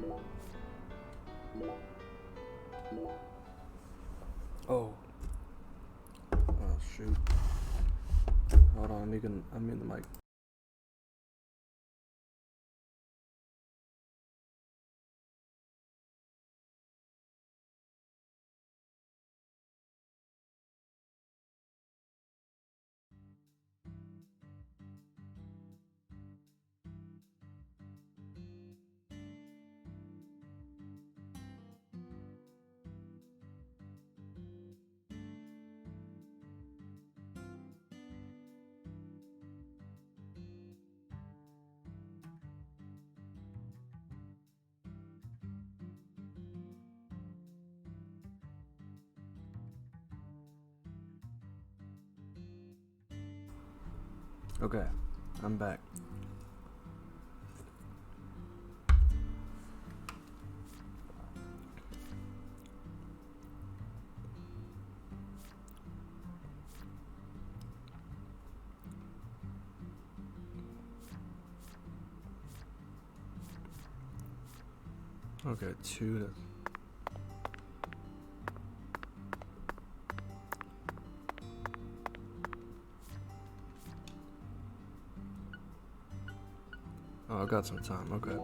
Oh. Oh shoot. Hold on, I'm in the mic. Okay, I'm back. Okay, 2 to... Oh, I got some time, okay.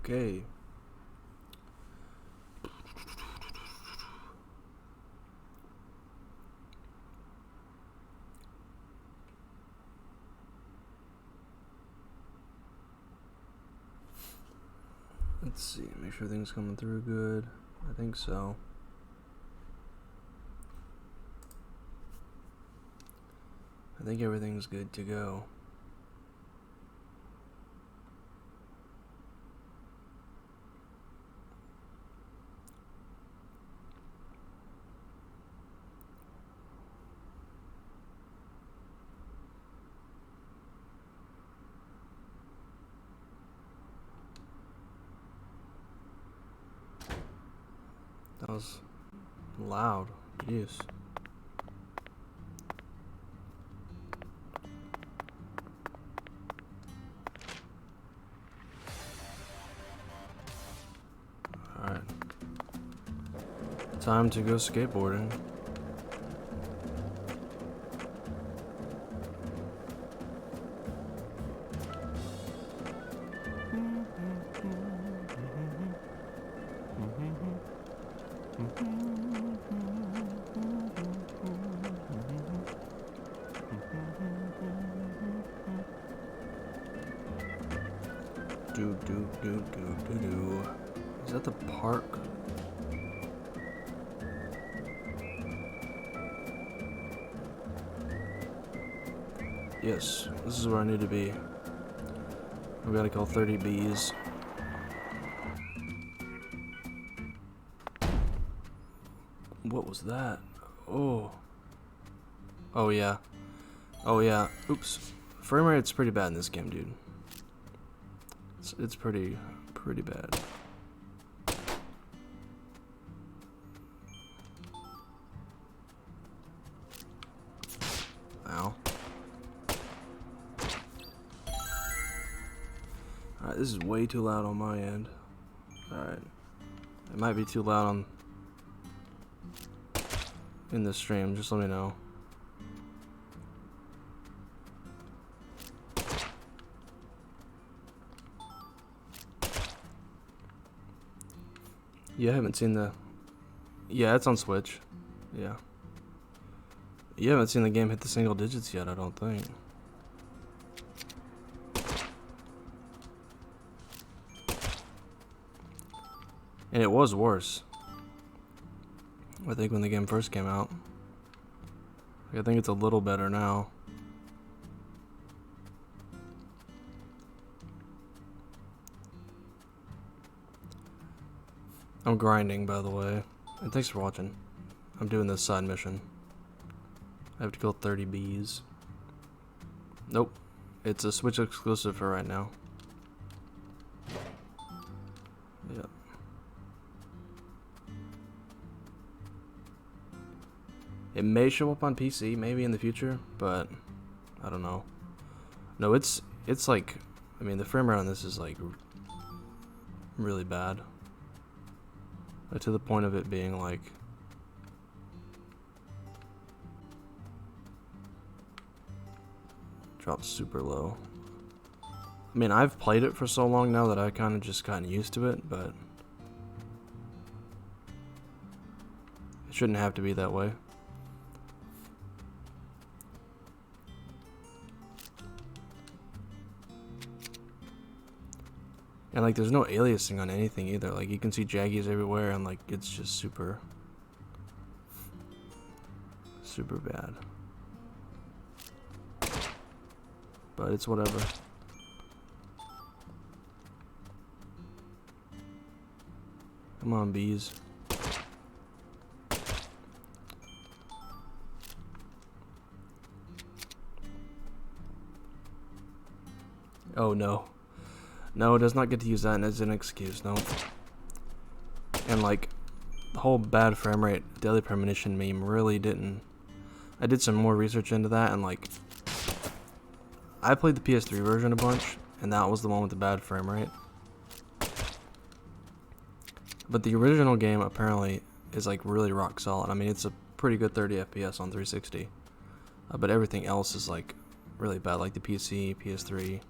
Okay. Let's see, make sure everything's coming through good. I think so. I think everything's good to go. That was loud. Yes. Alright. Time to go skateboarding. Do. Is that the park? Yes, this is where I need to be. We gotta kill 30 bees. What was that? Oh. Oh yeah. Oh yeah. Oops. Frame rate's pretty bad in this game, dude. It's pretty bad. Ow. Alright, this is way too loud on my end. Alright. It might be too loud on in the stream, just let me know. You haven't seen the... Yeah, it's on Switch. Yeah. You haven't seen the game hit the single digits yet, I don't think. And it was worse, I think, when the game first came out. I think it's a little better now. I'm grinding, by the way. And thanks for watching. I'm doing this side mission. I have to kill 30 bees. Nope. It's a Switch exclusive for right now. Yeah. It may show up on PC, maybe in the future, but I don't know. No, it's like, I mean, the frame rate on this is like really bad. Like, to the point of it being like drops super low. I mean, I've played it for so long now that I kind of just gotten used to it, but it shouldn't have to be that way. And like, there's no aliasing on anything either. Like, you can see jaggies everywhere, and like, it's just super bad. But it's whatever. Come on, bees. Oh no. No, it does not get to use that as an excuse, no. And like, the whole bad frame rate daily premonition meme really didn't... I did some more research into that, and like, I played the PS3 version a bunch, and that was the one with the bad frame rate. But the original game apparently is like really rock solid. I mean, it's a pretty good 30 FPS on 360. But everything else is like really bad, like the PC, PS3.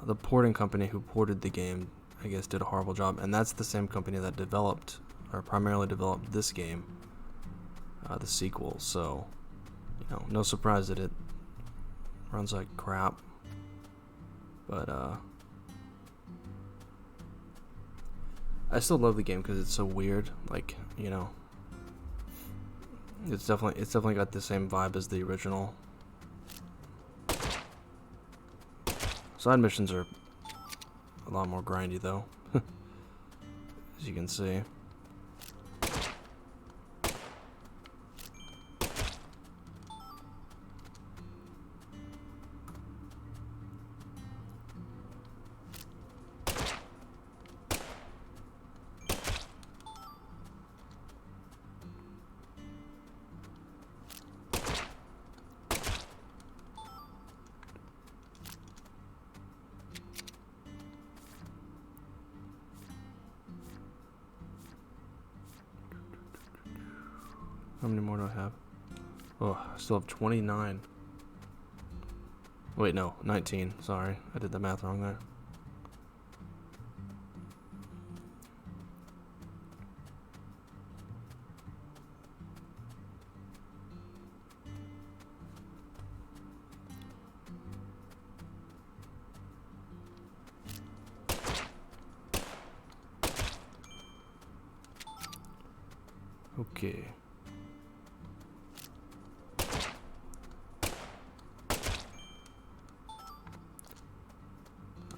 The porting company who ported the game, I guess, did a horrible job, and that's the same company that developed, or primarily developed, this game, the sequel. So, you know, no surprise that it runs like crap. But I still love the game because it's so weird. Like, you know, it's definitely got the same vibe as the original. Side missions are a lot more grindy though, as you can see. How many more do I have? Oh, I still have 29. Wait, no, 19. Sorry, I did the math wrong there. Okay.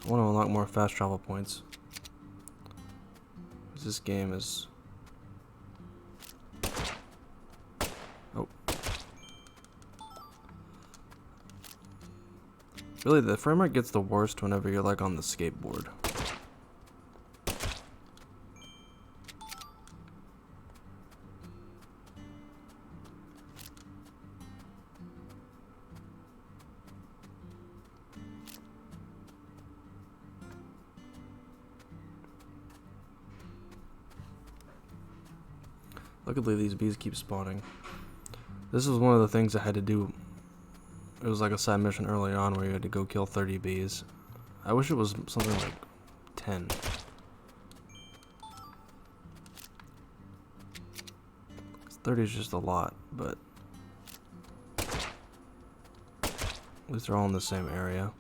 I want to unlock more fast travel points. This game is... Oh. Really, the frame rate gets the worst whenever you're like on the skateboard. Luckily, these bees keep spawning. This is one of the things I had to do. It was like a side mission early on where you had to go kill 30 bees. I wish it was something like 10. 30 is just a lot, but at least they're all in the same area.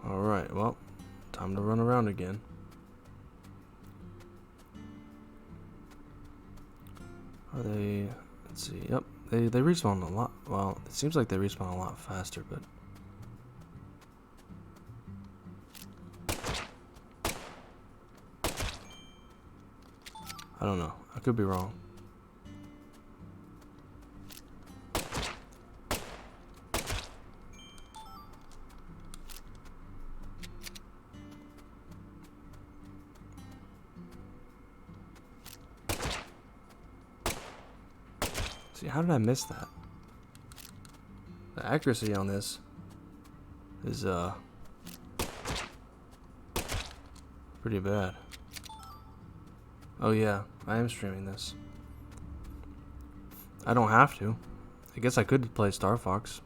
Alright, well, time to run around again. Are they... let's see, yep, they respawn a lot. Well, it seems like they respawn a lot faster, but... I don't know, I could be wrong. See, how did I miss that? The accuracy on this is pretty bad. Oh yeah, I am streaming this. I don't have to. I guess I could play Star Fox.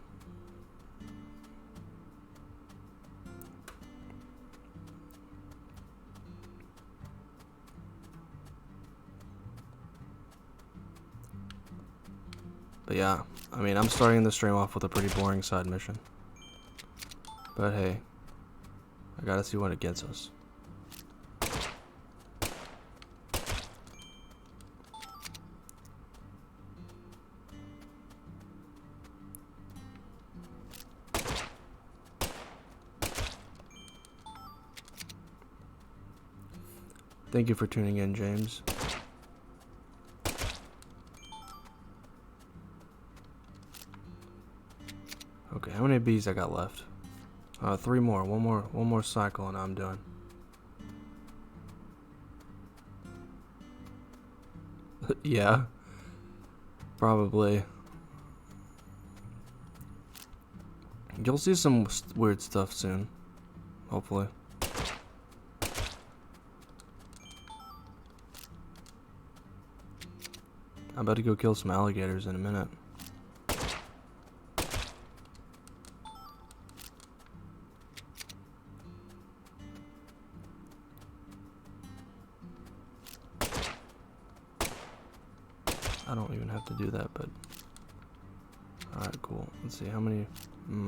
But yeah, I mean, I'm starting the stream off with a pretty boring side mission. But hey, I gotta see what it gets us. Thank you for tuning in, James. Okay, how many bees I got left? 3 more. One more cycle and I'm done. Yeah. Probably. You'll see some weird stuff soon. Hopefully. I'm about to go kill some alligators in a minute. I don't even have to do that, but... Alright, cool. Let's see, how many...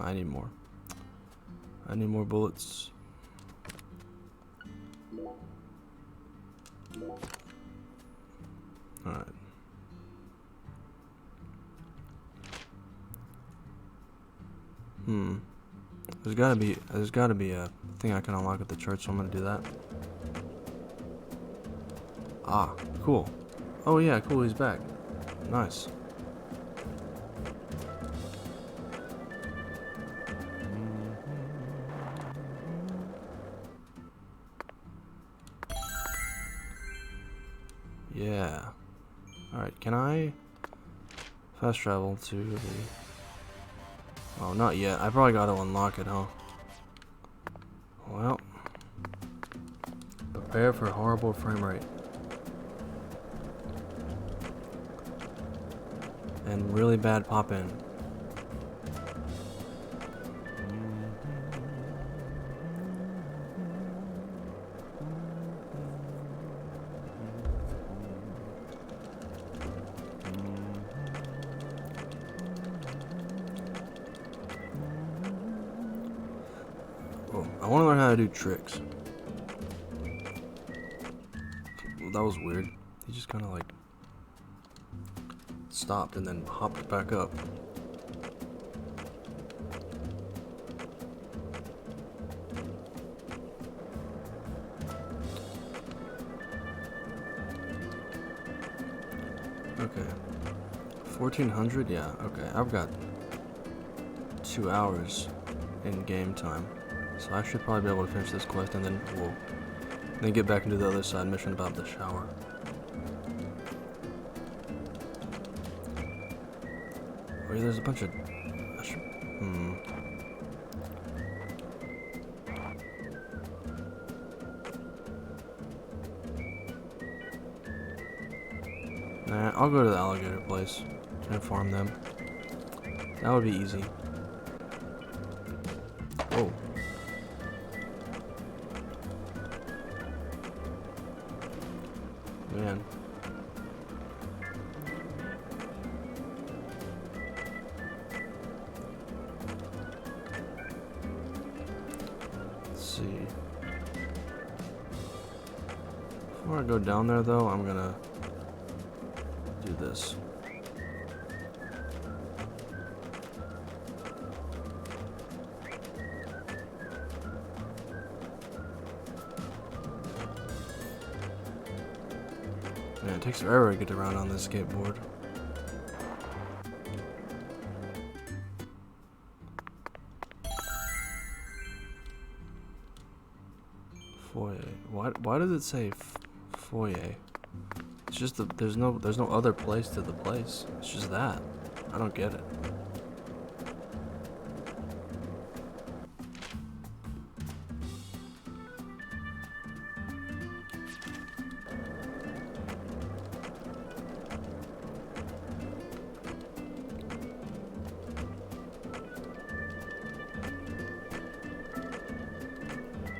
I need more. I need more bullets. Alright. There's gotta be a thing I can unlock at the church, so I'm gonna do that. Ah, cool. Oh yeah, cool, he's back. Nice. Yeah. Alright, can I fast travel to the... Oh, not yet. I probably gotta unlock it, huh? Well. Prepare for horrible frame rate. And really bad pop-in. Oh, I want to learn how to do tricks. Well, that was weird. He just kind of like stopped and then hopped back up. Okay. 1400? Yeah, okay. I've got 2 hours in game time. So I should probably be able to finish this quest and then we'll get back into the other side mission about the shower. Oh yeah, there's a bunch of... Nah, I'll go to the alligator place and inform them. That would be easy. Oh. Man. Let's see. Before I go down there though, I'm gonna do this. Man, it takes forever to get around on this skateboard. Foyer. Why does it say foyer? It's just there's no other place to the place. It's just that. I don't get it.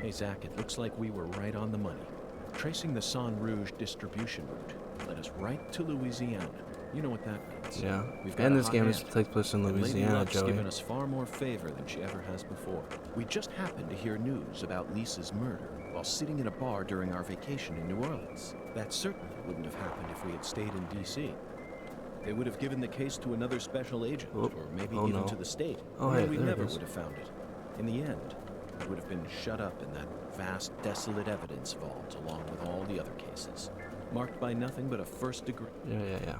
Hey Zach, it looks like we were right on the money. Tracing the San Rouge distribution route led us right to Louisiana. You know what that means. Yeah. We've got And a this hot game hand. takes place in And Lady Louisiana, Luck's Joey. given us far more favor than she ever has before. We just happened to hear news about Lisa's murder while sitting in a bar during our vacation in New Orleans. That certainly wouldn't have happened if we had stayed in D.C. They would have given the case to another special agent, Oh, or maybe oh even no. to the state. Oh, Or hey, we there it never is. would have found it. In the end, it would have been shut up in that vast, desolate evidence vault along with all the other cases, marked by nothing but a first degree. Yeah.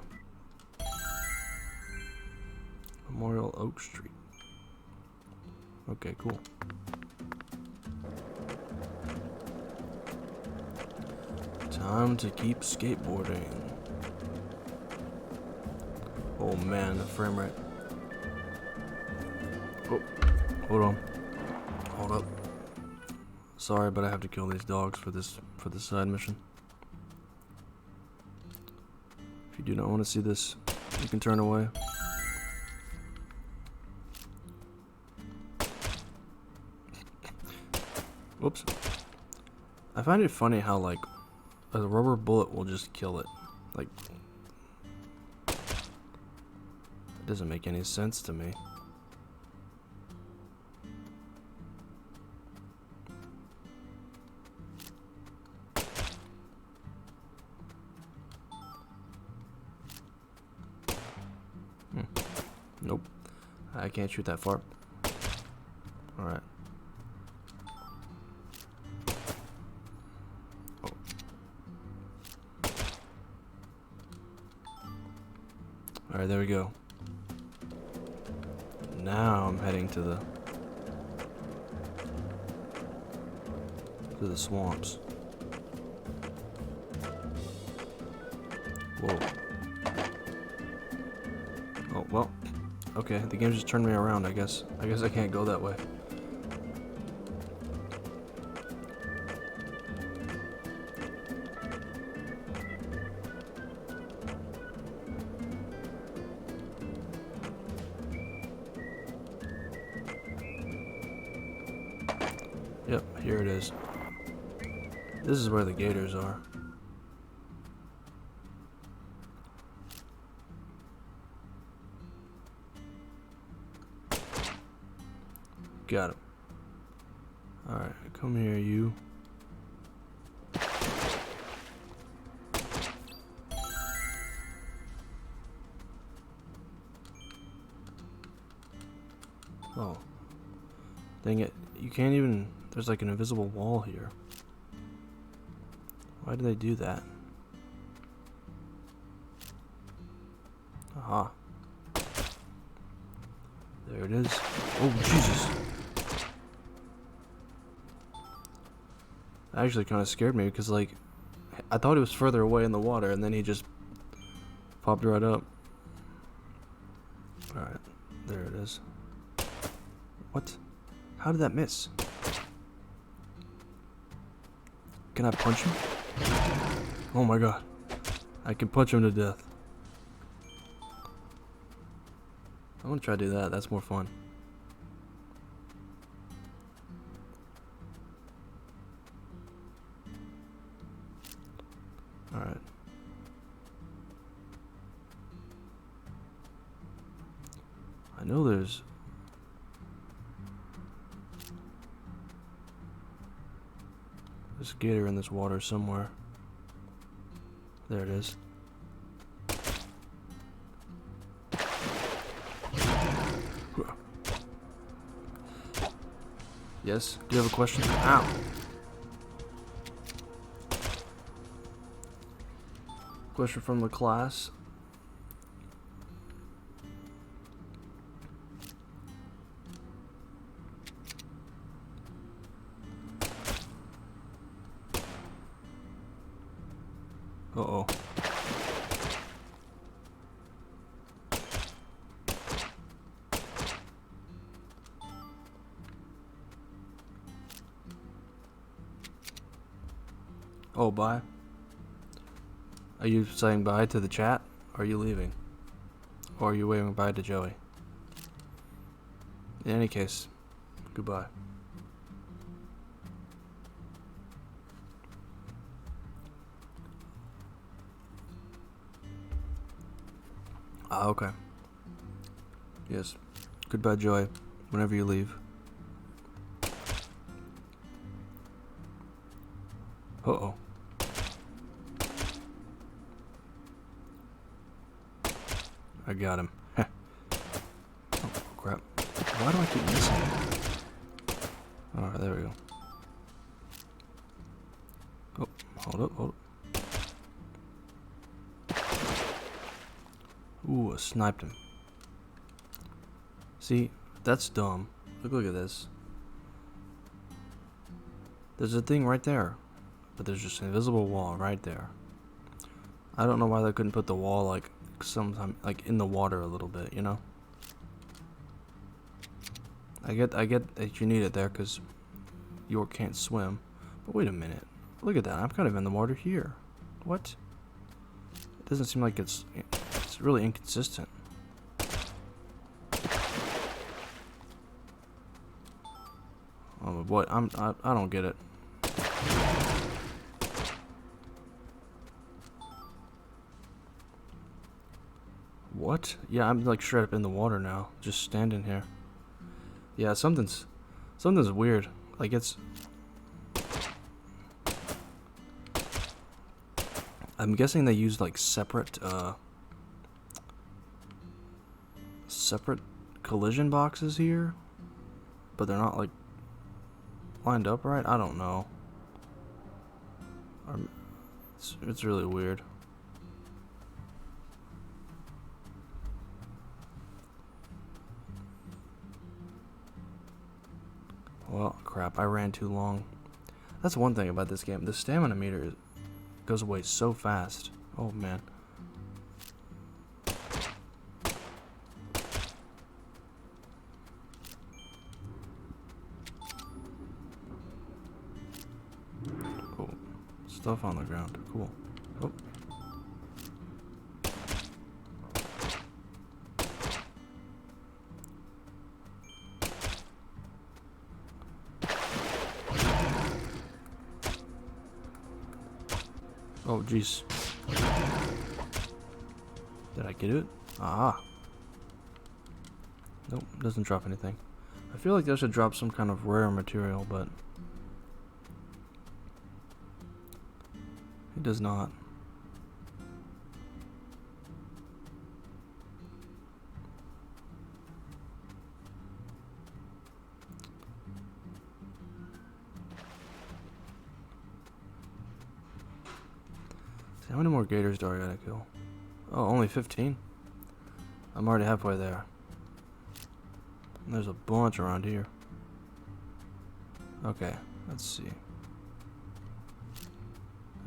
Memorial Oak Street. Okay, cool. Time to keep skateboarding. Oh man, the frame rate. Oh, hold on. Hold up. Sorry, but I have to kill these dogs for this side mission. If you do not want to see this, you can turn away. Whoops. I find it funny how, like, a rubber bullet will just kill it. Like, it doesn't make any sense to me. Nope. I can't shoot that far. Alright. Oh. Alright, there we go. Now I'm heading to the swamps. Whoa. Oh, well. Okay, the game just turned me around, I guess. I guess I can't go that way. Yep, here it is. This is where the gators are. Got him. Alright, come here, you. Oh. Dang it. You can't even... There's like an invisible wall here. Why do they do that? Aha. There it is. Oh, Jesus. That actually kind of scared me because, like, I thought he was further away in the water and then he just popped right up. Alright, there it is. What? How did that miss? Can I punch him? Oh my god. I can punch him to death. I want to try to do that. That's more fun. Alright. I know there's a gator in this water somewhere. There it is. Yes? Do you have a question? Ow! Question from the class. Uh-oh. Oh, bye. Are you saying bye to the chat? Or are you leaving? Or are you waving bye to Joey? In any case, goodbye. Ah, okay. Yes. Goodbye, Joey. Whenever you leave. Uh-oh. I got him. Oh, crap. Why do I keep missing? Alright, there we go. Oh, hold up, hold up. Ooh, I sniped him. See, that's dumb. Look at this. There's a thing right there. But there's just an invisible wall right there. I don't know why they couldn't put the wall like sometime like in the water a little bit, you know? I get that you need it there because York can't swim. But wait a minute. Look at that. I'm kind of in the water here. What? It doesn't seem like it's really inconsistent. Oh boy, I don't get it. What? Yeah, I'm like straight up in the water now, just standing here. Yeah, something's weird. Like I'm guessing they used like separate collision boxes here, but they're not like lined up right. I don't know. It's really weird. Well, crap, I ran too long. That's one thing about this game. The stamina meter goes away so fast. Oh, man. Oh, stuff on the ground. Cool. Oh. Oh, jeez. Did I get it? Ah. Nope, doesn't drop anything. I feel like that should drop some kind of rare material, but it does not. How many more gators do I gotta kill? Oh, only 15? I'm already halfway there. And there's a bunch around here. Okay, let's see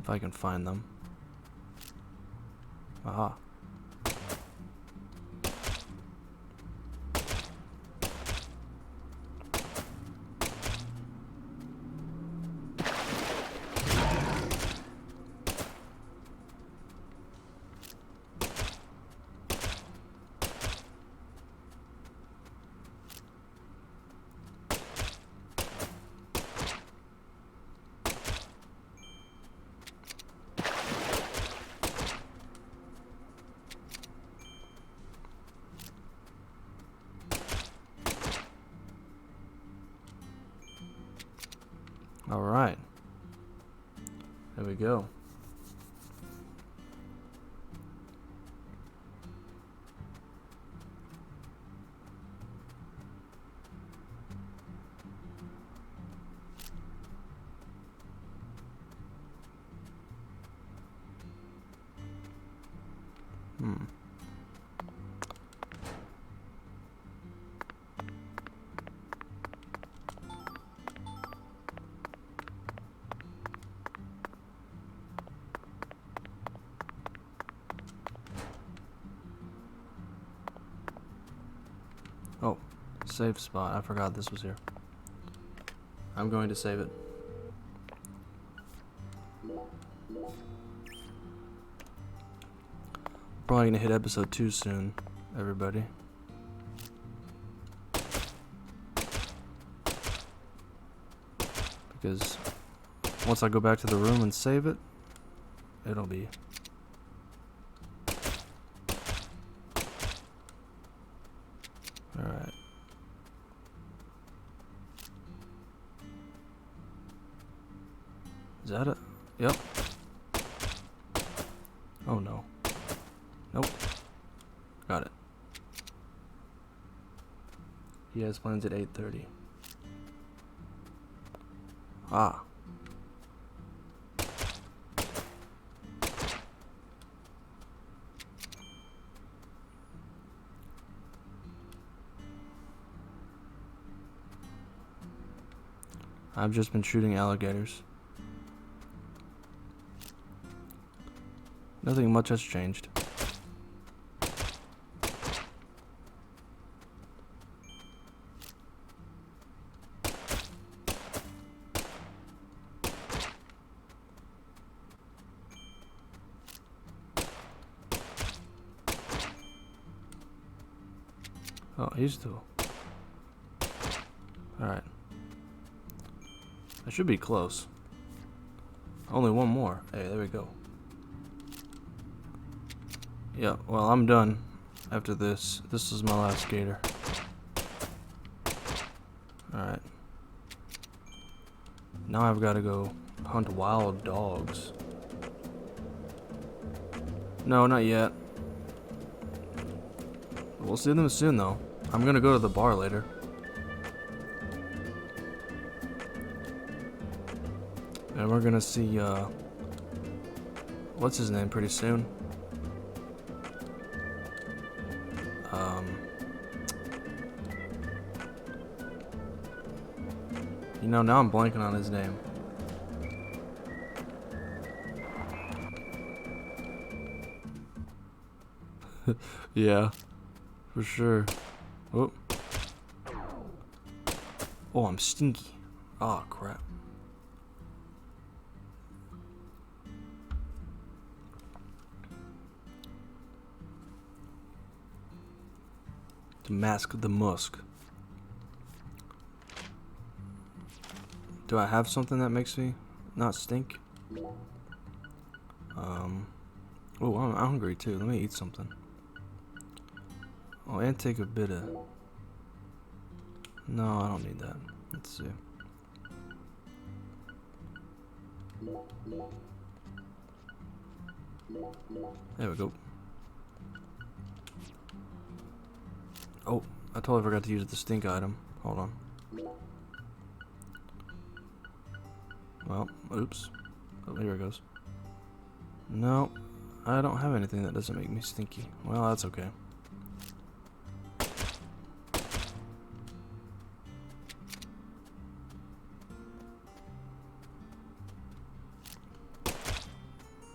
if I can find them. Aha. Alright. There we go. Oh, save spot. I forgot this was here. I'm going to save it. Probably gonna hit episode 2 soon, everybody. Because once I go back to the room and save it, it'll be... Alright. Is that it? Yep. Oh no. Nope. Got it. He has plans at 8:30. Ah. I've just been shooting alligators. Nothing much has changed. Oh, he's still... Alright. I should be close. Only one more. Hey, there we go. Yeah, well, I'm done after this. This is my last gator. Alright. Now I've got to go hunt wild dogs. No, not yet. We'll see them soon, though. I'm gonna go to the bar later. And we're gonna see, what's his name pretty soon. You know, now I'm blanking on his name. Yeah, for sure. Oh. Oh, I'm stinky. Oh, crap. To mask the musk. Do I have something that makes me not stink? Oh, I'm hungry too. Let me eat something. Oh, and take a bit of... No, I don't need that. Let's see. There we go. Oh, I totally forgot to use the stink item. Hold on. Well, oops. Oh, here it goes. No, I don't have anything that doesn't make me stinky. Well, that's okay.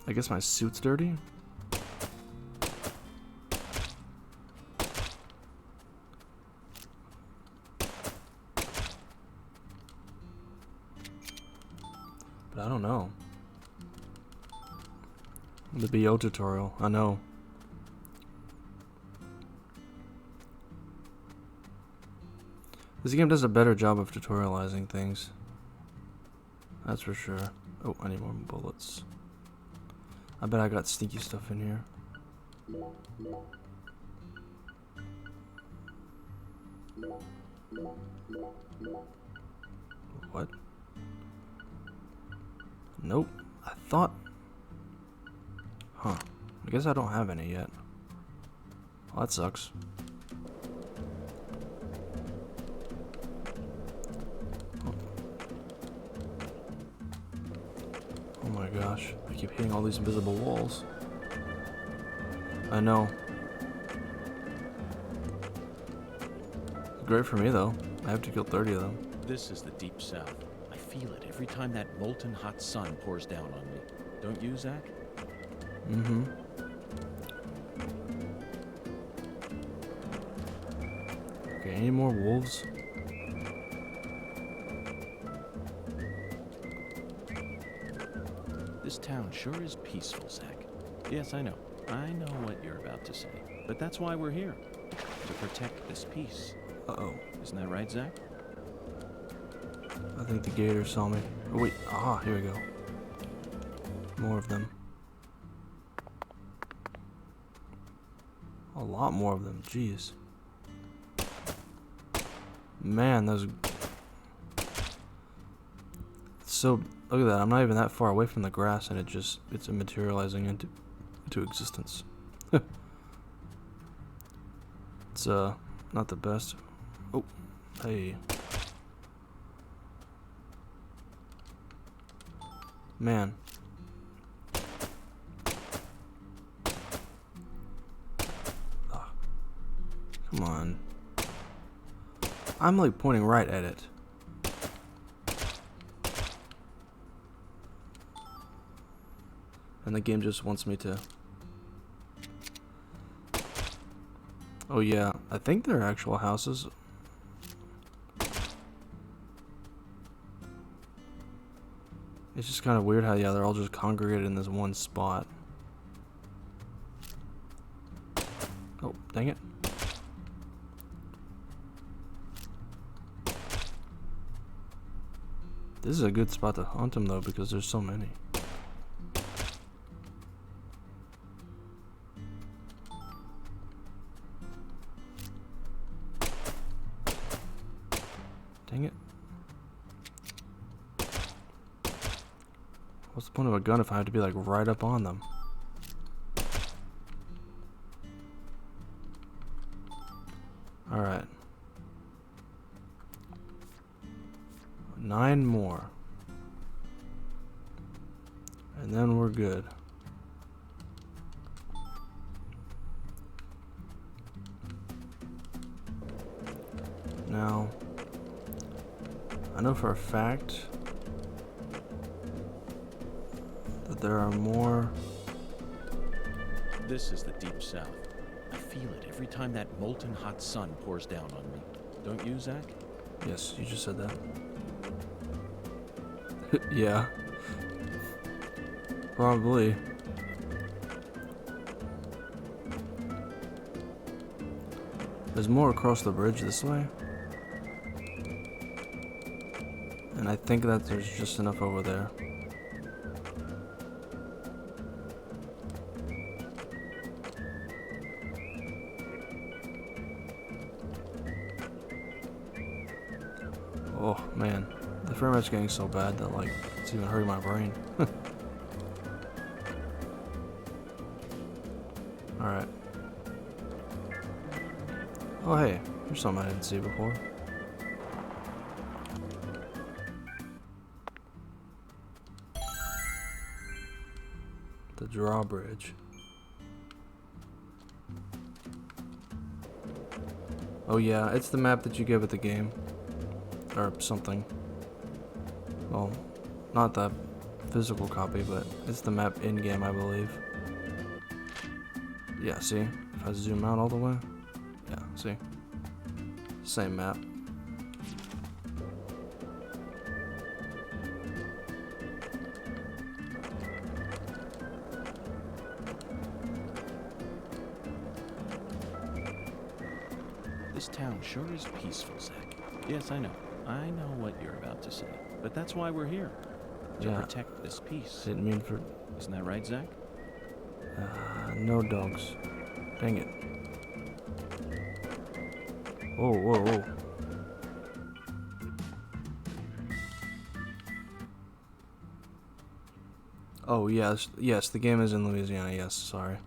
I guess my suit's dirty? But I don't know. The BO tutorial, I know. This game does a better job of tutorializing things. That's for sure. Oh, I need more bullets. I bet I got stinky stuff in here. What? Nope. I thought... Huh. I guess I don't have any yet. Well, that sucks. Oh my gosh. I keep hitting all these invisible walls. I know. Great for me though. I have to kill 30 of them. This is the Deep South. I feel it every time that molten hot sun pours down on me. Don't you, Zach? Mm-hmm. Okay, any more wolves? This town sure is peaceful, Zach. Yes, I know. I know what you're about to say. But that's why we're here. To protect this peace. Uh-oh. Isn't that right, Zach? I think the gator saw me. Oh, wait. Ah, here we go. More of them. A lot more of them. Jeez. Man, those... So, look at that. I'm not even that far away from the grass, and it's materializing into existence. It's, not the best. Oh, hey. Man. Ah. Come on. I'm like pointing right at it. And the game just wants me to... Oh yeah, I think they're actual houses. It's just kind of weird how, yeah, they're all just congregated in this one spot. Oh, dang it. This is a good spot to hunt them though, because there's so many. Dang it. What's the point of a gun if I have to be like right up on them? Alright. 9 more. And then we're good. Now, I know for a fact that there are more. This is the Deep South. I feel it every time that molten hot sun pours down on me. Don't you, Zach? Yes, you just said that. Yeah. Probably. There's more across the bridge this way. And I think that there's just enough over there. Oh man, the frame rate's getting so bad that like it's even hurting my brain. Alright. Oh hey, here's something I didn't see before. The drawbridge. Oh yeah, it's the map that you give at the game. Or something. Well, not the physical copy, but it's the map in-game, I believe. Yeah, see? If I zoom out all the way. Yeah, see? Same map. This town sure is peaceful, Zach. Yes, I know. I know what you're about to say. But that's why we're here. To protect this peace. Didn't mean for... Isn't that right, Zach? No dogs. Dang it. Whoa, whoa, whoa. Oh, yes. Yes, the game is in Louisiana. Yes, sorry.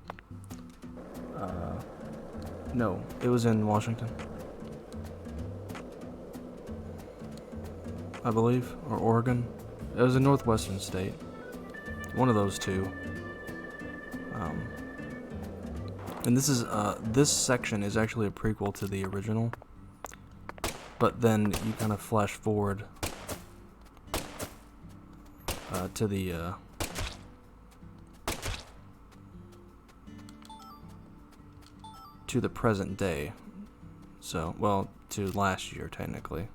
No, it was in Washington, I believe, or Oregon. It was a northwestern state. One of those two. And this section is actually a prequel to the original. But then you kind of flash forward to the present day. So, well, to last year technically.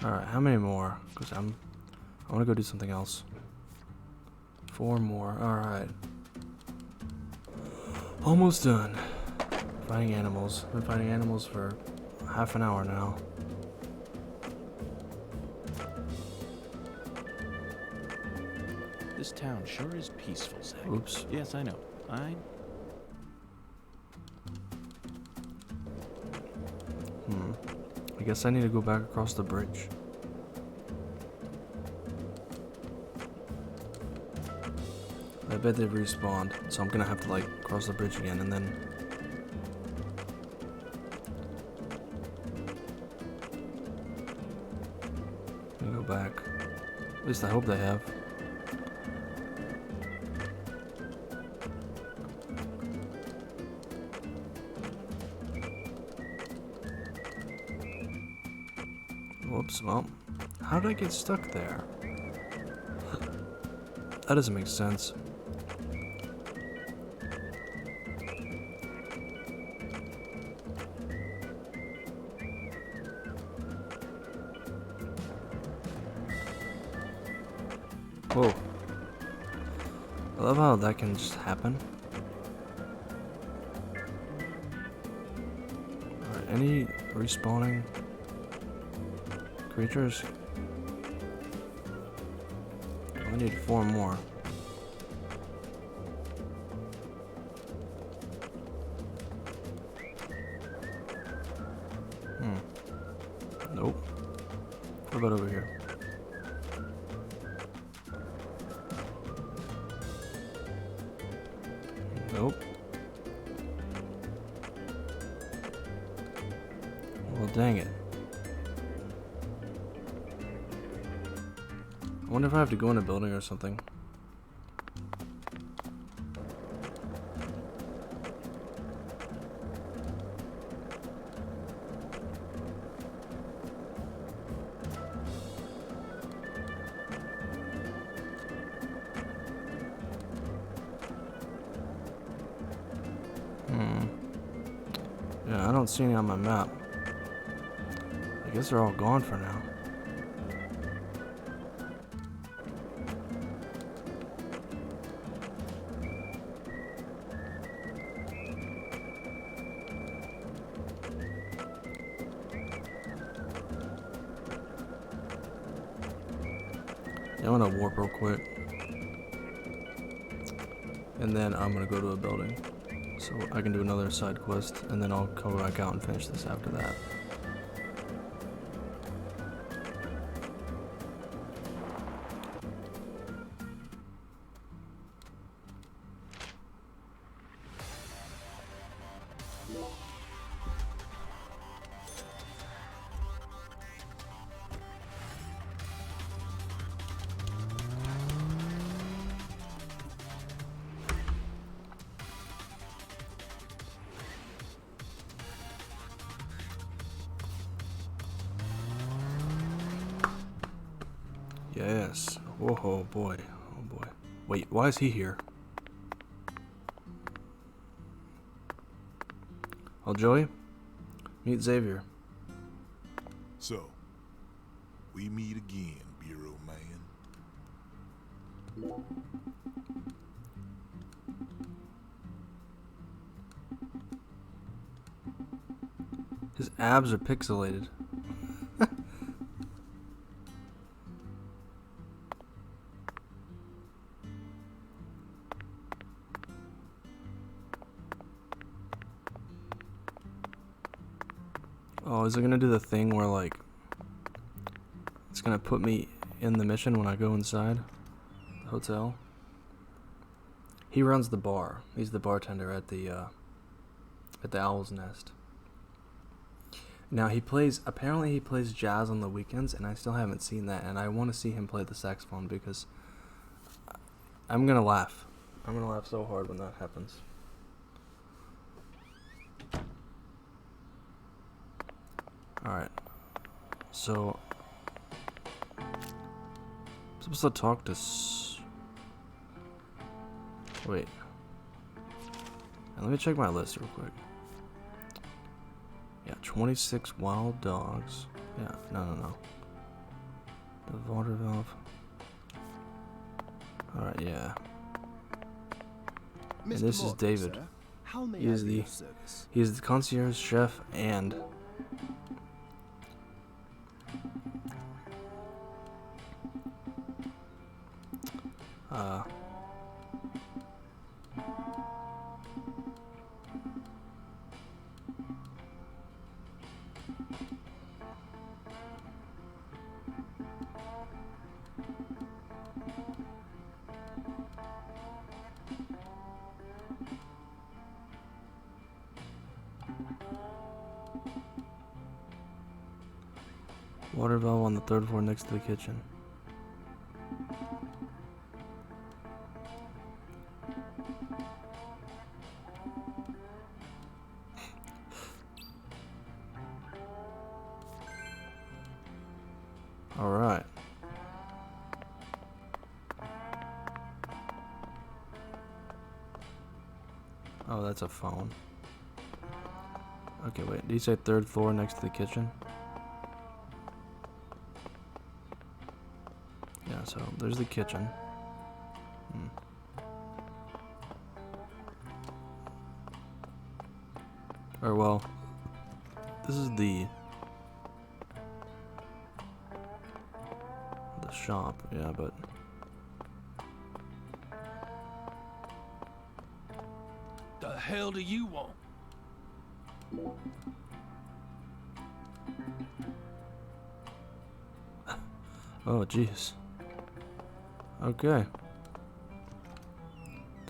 Alright, how many more? Because I want to go do something else. 4 more. Alright. Almost done. Fighting animals. Been fighting animals for half an hour now. This town sure is peaceful, Zach. Oops. Yes, I know. I guess I need to go back across the bridge. I bet they've respawned, so I'm gonna have to like cross the bridge again and then go back. At least I hope they have. Whoops, well, how did I get stuck there? That doesn't make sense. Whoa. I love how that can just happen. Alright, any respawning creatures? I need 4 more. Nope. What about over here? Nope. Well, dang it. I wonder if I have to go in a building or something. Yeah, I don't see any on my map. I guess they're all gone for now. Yeah, I'm gonna warp real quick. And then I'm gonna go to a building. So I can do another side quest, and then I'll come back out and finish this after that. Yes. Whoa, oh boy. Oh boy. Wait, why is he here? Oh, Joey? Meet Xavier. So, we meet again, Bureau Man. abs are pixelated. Oh, is it gonna do the thing where like it's gonna put me in the mission when I go inside the hotel? He runs the bar. He's the bartender at the Owl's Nest. Now apparently he plays jazz on the weekends, and I still haven't seen that, and I want to see him play the saxophone because I'm gonna laugh. I'm gonna laugh so hard when that happens. Alright. So I'm supposed to talk to wait. Let me check my list real quick. Yeah, 26 wild dogs. Yeah, no. The water valve. Alright, yeah. And this is David. He is the concierge chef and water valve on the 3rd floor next to the kitchen. Alright. Oh, that's a phone. Okay, wait. Did you say 3rd floor next to the kitchen? Yeah, so there's the kitchen. Or, well, this is the shop, yeah, but The hell do you want? oh, jeez. Okay.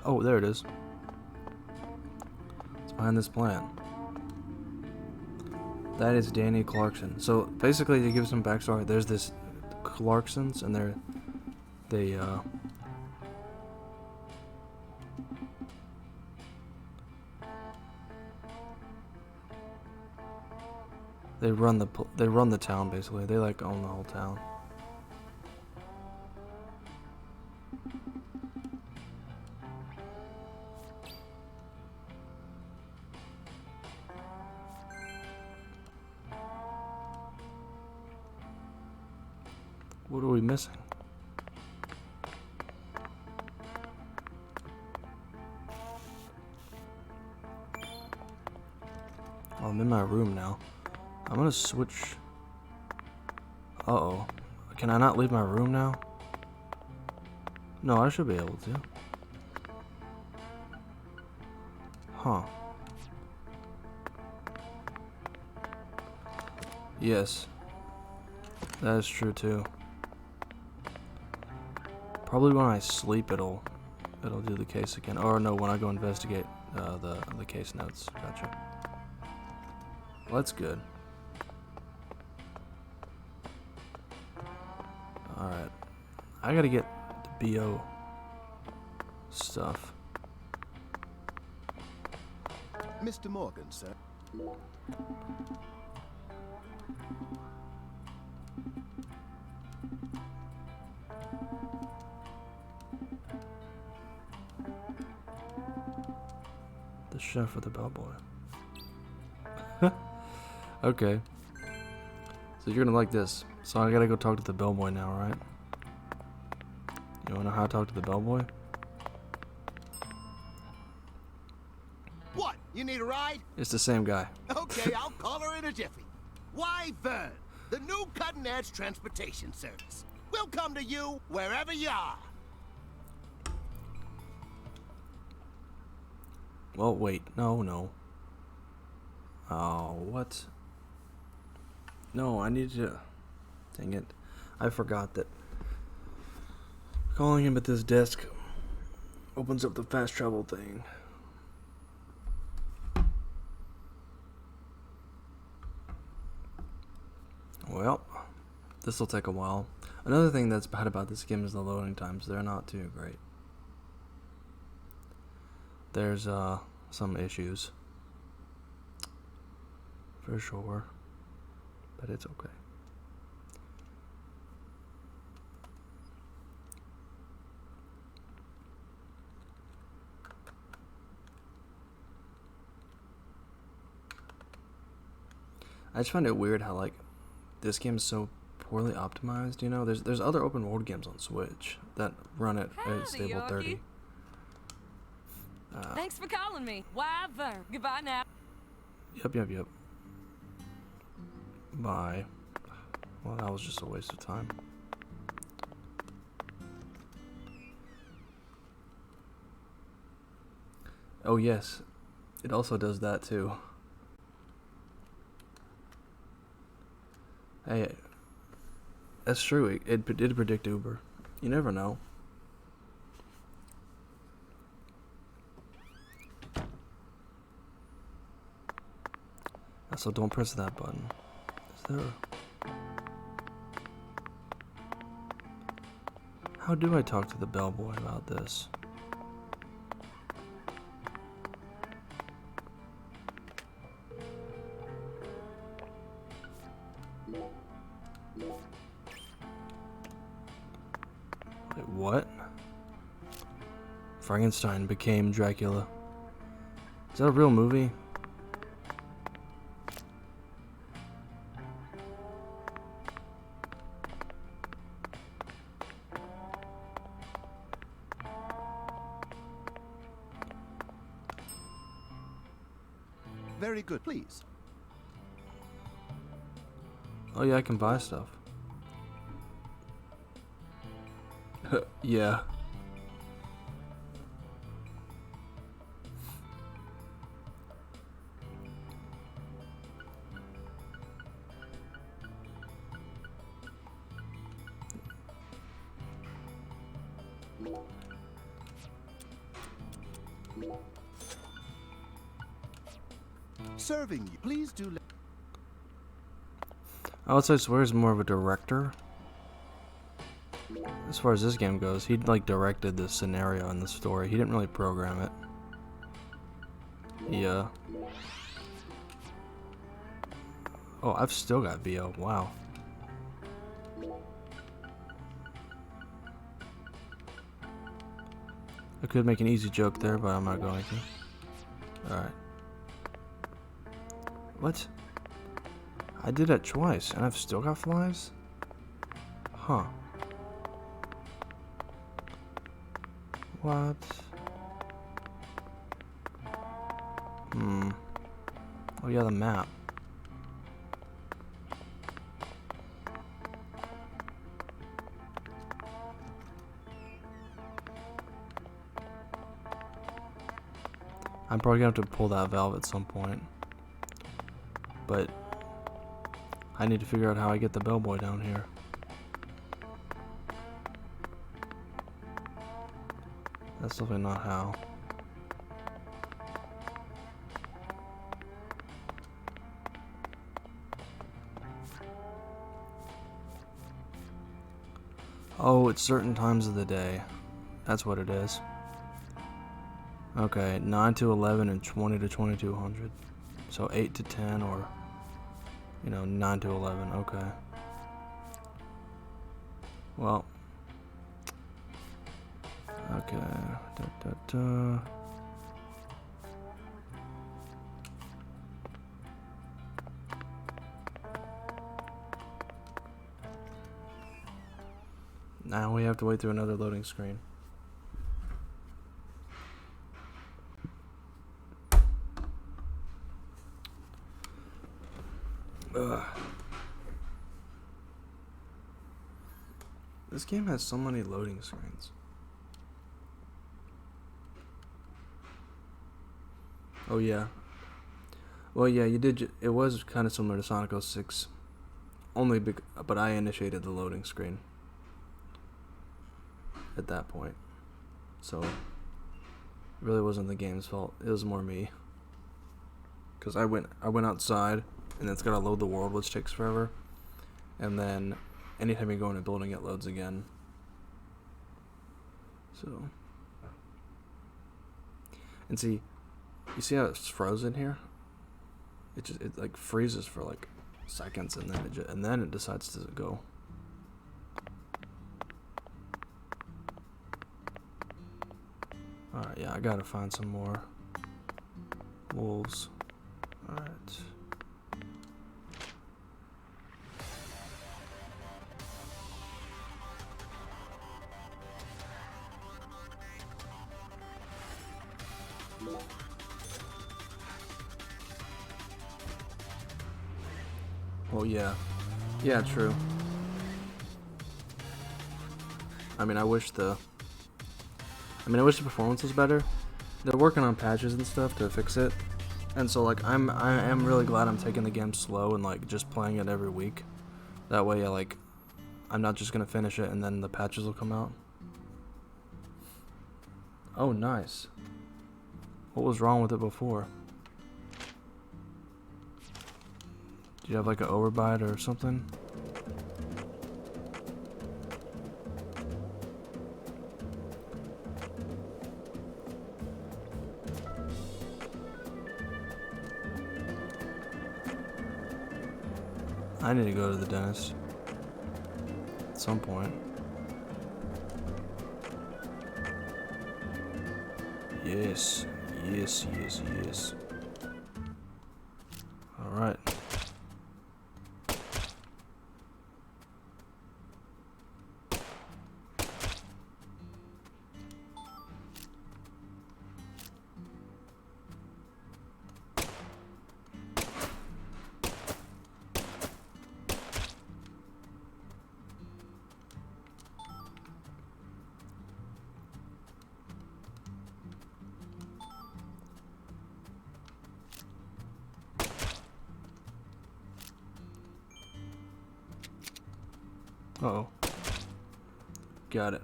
Oh, there it is. It's behind this plant. That is Danny Clarkson. So basically, to give some backstory, there's this Clarksons, and they run the town basically. They like own the whole town. What are we missing? Oh, I'm in my room now. I'm gonna switch. Uh-oh. Can I not leave my room now? No, I should be able to. Huh. Yes. That is true too. Probably when I sleep it'll do the case again. Or no, when I go investigate the case notes. Gotcha. Well, that's good. Alright. I gotta get the BO stuff. Mr. Morgan, sir. The chef or the bellboy. Okay. So you're gonna like this. So I gotta go talk to the bellboy now, right? You wanna know how to talk to the bellboy? What? You need a ride? It's the same guy. Okay, I'll call her in a jiffy. Why, Vern, the new cutting-edge transportation service. We'll come to you wherever you are. Well, wait. No. Oh, what? No, I need to... Dang it. I forgot that calling him at this desk opens up the fast travel thing. Well, this will take a while. Another thing that's bad about this game is the loading times. They're not too great. There's some issues. For sure. But it's okay. I just find it weird how, like, this game is so poorly optimized, you know? There's other open world games on Switch that run at a stable 30. Thanks for calling me. Why, Vern? Goodbye now. Yep. Bye. Well, that was just a waste of time. Oh, yes. It also does that, too. Hey, that's true. It did predict Uber. You never know. So don't press that button. Is there... How do I talk to the bellboy about this? Wait, what? Frankenstein became Dracula. Is that a real movie? Very good, please. Oh yeah, I can buy stuff. Yeah. Serving you. Please do. I would say Swear's more of a director. As far as this game goes, he like directed the scenario and the story. He didn't really program it. Yeah. Oh, I've still got VO. Wow. I could make an easy joke there, but I'm not going to. Alright. What? I did that twice, and I've still got flies? Huh. What? Oh yeah, the map. I'm probably gonna have to pull that valve at some point. But I need to figure out how I get the bellboy down here. That's definitely not how. Oh, it's certain times of the day. That's what it is. Okay, 9 to 11 and 20 to 2200. So 8 to 10 or, you know, 9 to 11. Okay. Well. Okay. Now we have to wait through another loading screen. Ugh. This game has so many loading screens. Oh yeah. Well, yeah, you did. It was kind of similar to Sonic 06. But I initiated the loading screen at that point. So, it really wasn't the game's fault. It was more me. Because I went outside, and it's got to load the world, which takes forever. And then, anytime you go in a building, it loads again. So. And see, you see how it's frozen here? It like freezes for like seconds, and then it decides to go. Alright, yeah, I gotta find some more wolves. Alright. Well, yeah. Yeah, true. I mean, I wish the performance was better. They're working on patches and stuff to fix it. And so, like, I am really glad I'm taking the game slow and, like, just playing it every week. That way, I'm not just gonna finish it and then the patches will come out. Oh, nice. What was wrong with it before? Do you have like an overbite or something? I need to go to the dentist at some point. Yes, yes, yes, yes. All right. Uh-oh. Got it.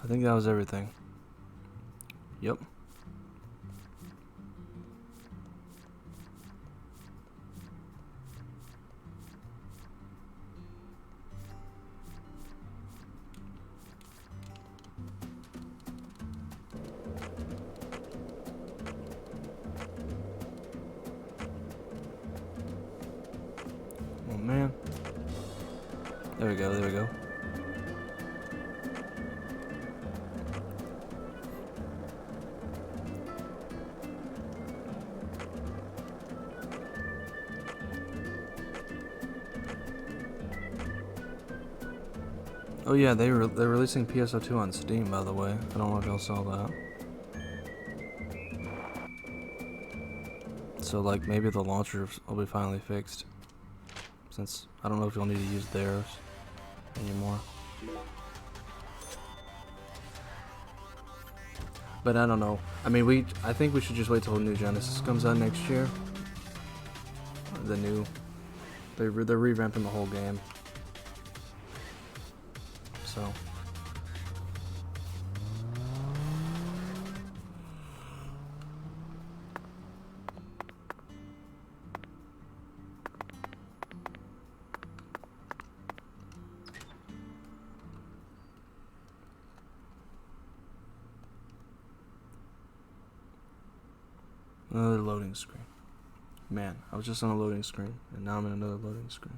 I think that was everything. Yep. Oh man. There we go, there we go. Oh yeah, they're releasing PSO2 on Steam, by the way. I don't know if y'all saw that. So like maybe the launcher will be finally fixed. Since I don't know if you'll need to use theirs anymore. But I don't know. I mean, I think we should just wait till the new Genesis comes out next year. They're revamping the whole game. So. Another loading screen. Man, I was just on a loading screen, and now I'm in another loading screen.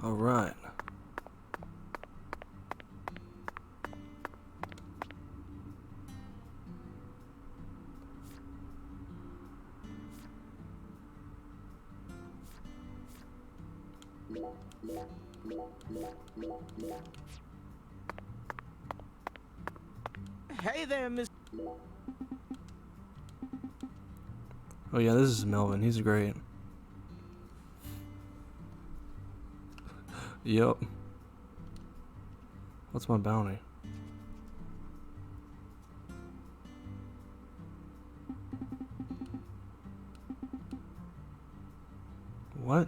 Alright. Hey there, Miss. Oh yeah, this is Melvin. He's great. Yep. What's my bounty? What?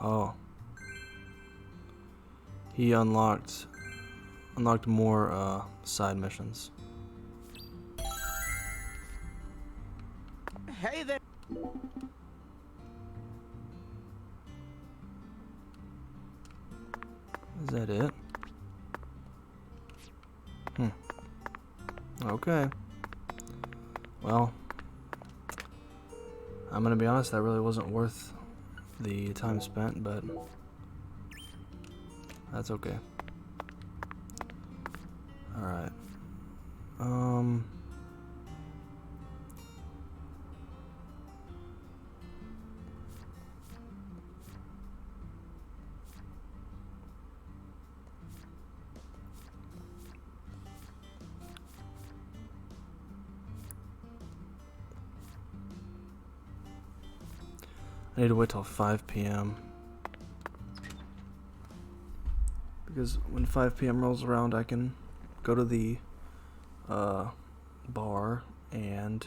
Oh. He unlocked more side missions. Hey there. Is that it? Okay. Well, I'm gonna be honest, that really wasn't worth the time spent, but that's okay. Alright. I need to wait till 5 p.m. because when 5 p.m. rolls around, I can go to the bar and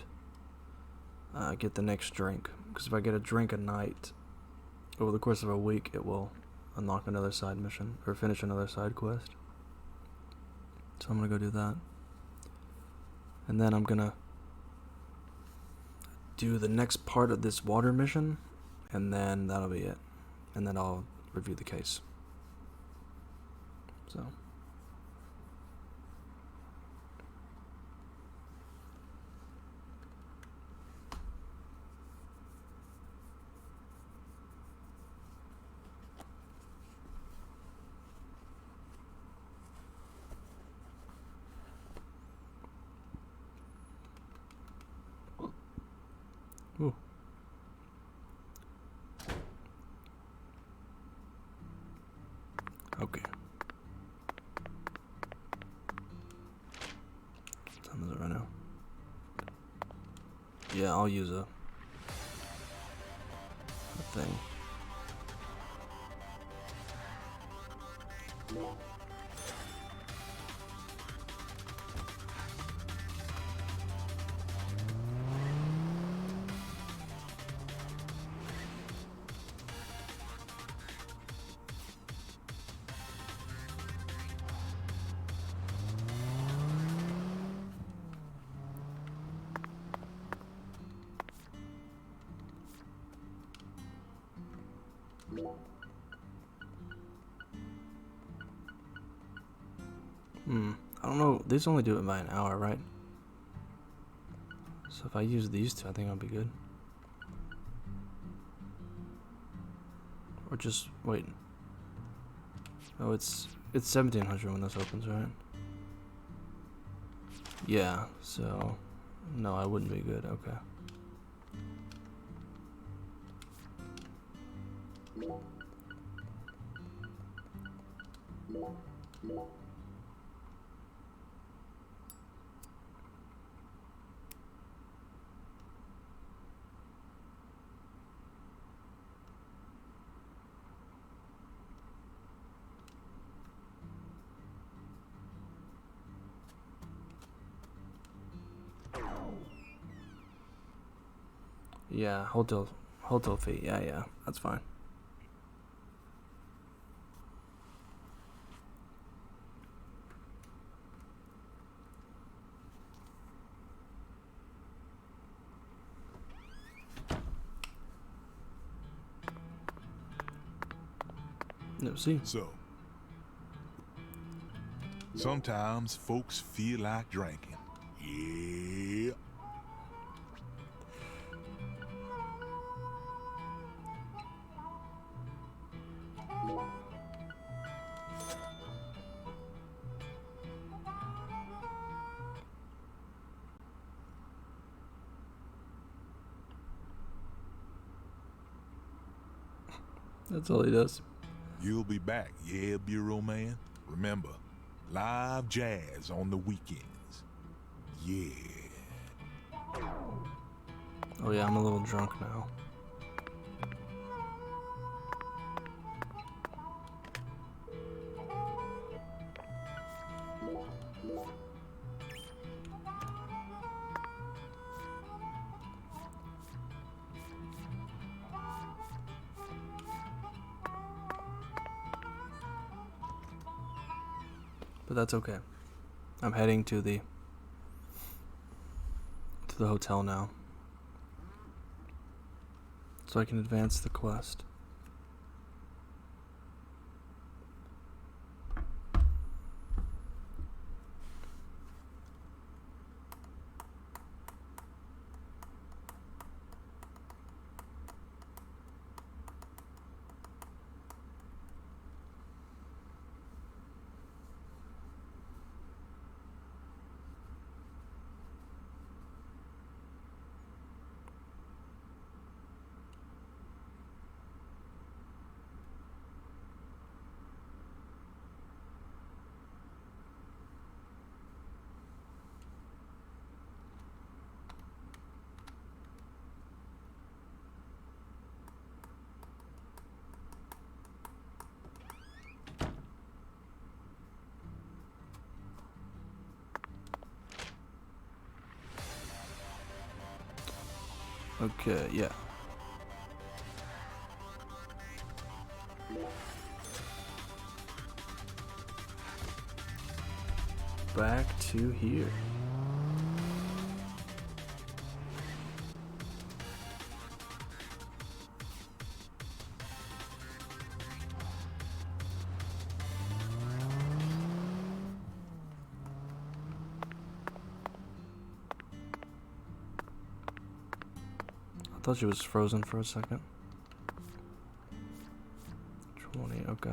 get the next drink. Because if I get a drink a night, over the course of a week, it will unlock another side mission, or finish another side quest. So I'm gonna go do that. And then I'm gonna do the next part of this water mission, and then that'll be it. And then I'll review the case. So. Ooh. Okay. What time is it right now? Yeah, I'll use a thing. I don't know. These only do it by an hour, right? So if I use these two, I think I'll be good. Or just wait. Oh, it's 1700 when this opens, right? Yeah. So no, I wouldn't be good. Okay. Yeah, hotel fee. Yeah, that's fine. No, see. So, sometimes folks feel like drinking. Yeah. That's all he does. You'll be back, yeah, Bureau Man? Remember, live jazz on the weekends. Yeah. Oh yeah, I'm a little drunk now. But that's okay. I'm heading to the hotel now, so I can advance the quest. Okay, yeah. Back to here. I thought she was frozen for a second. 20, okay.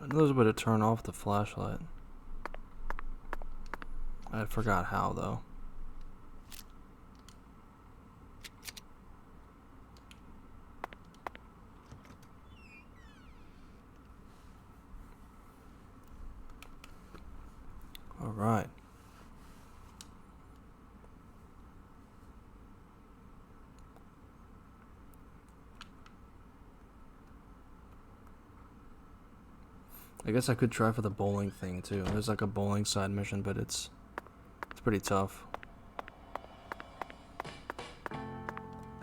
I know there's a way to turn off the flashlight. I forgot how though. All right. I guess I could try for the bowling thing too. There's like a bowling side mission, but it's pretty tough.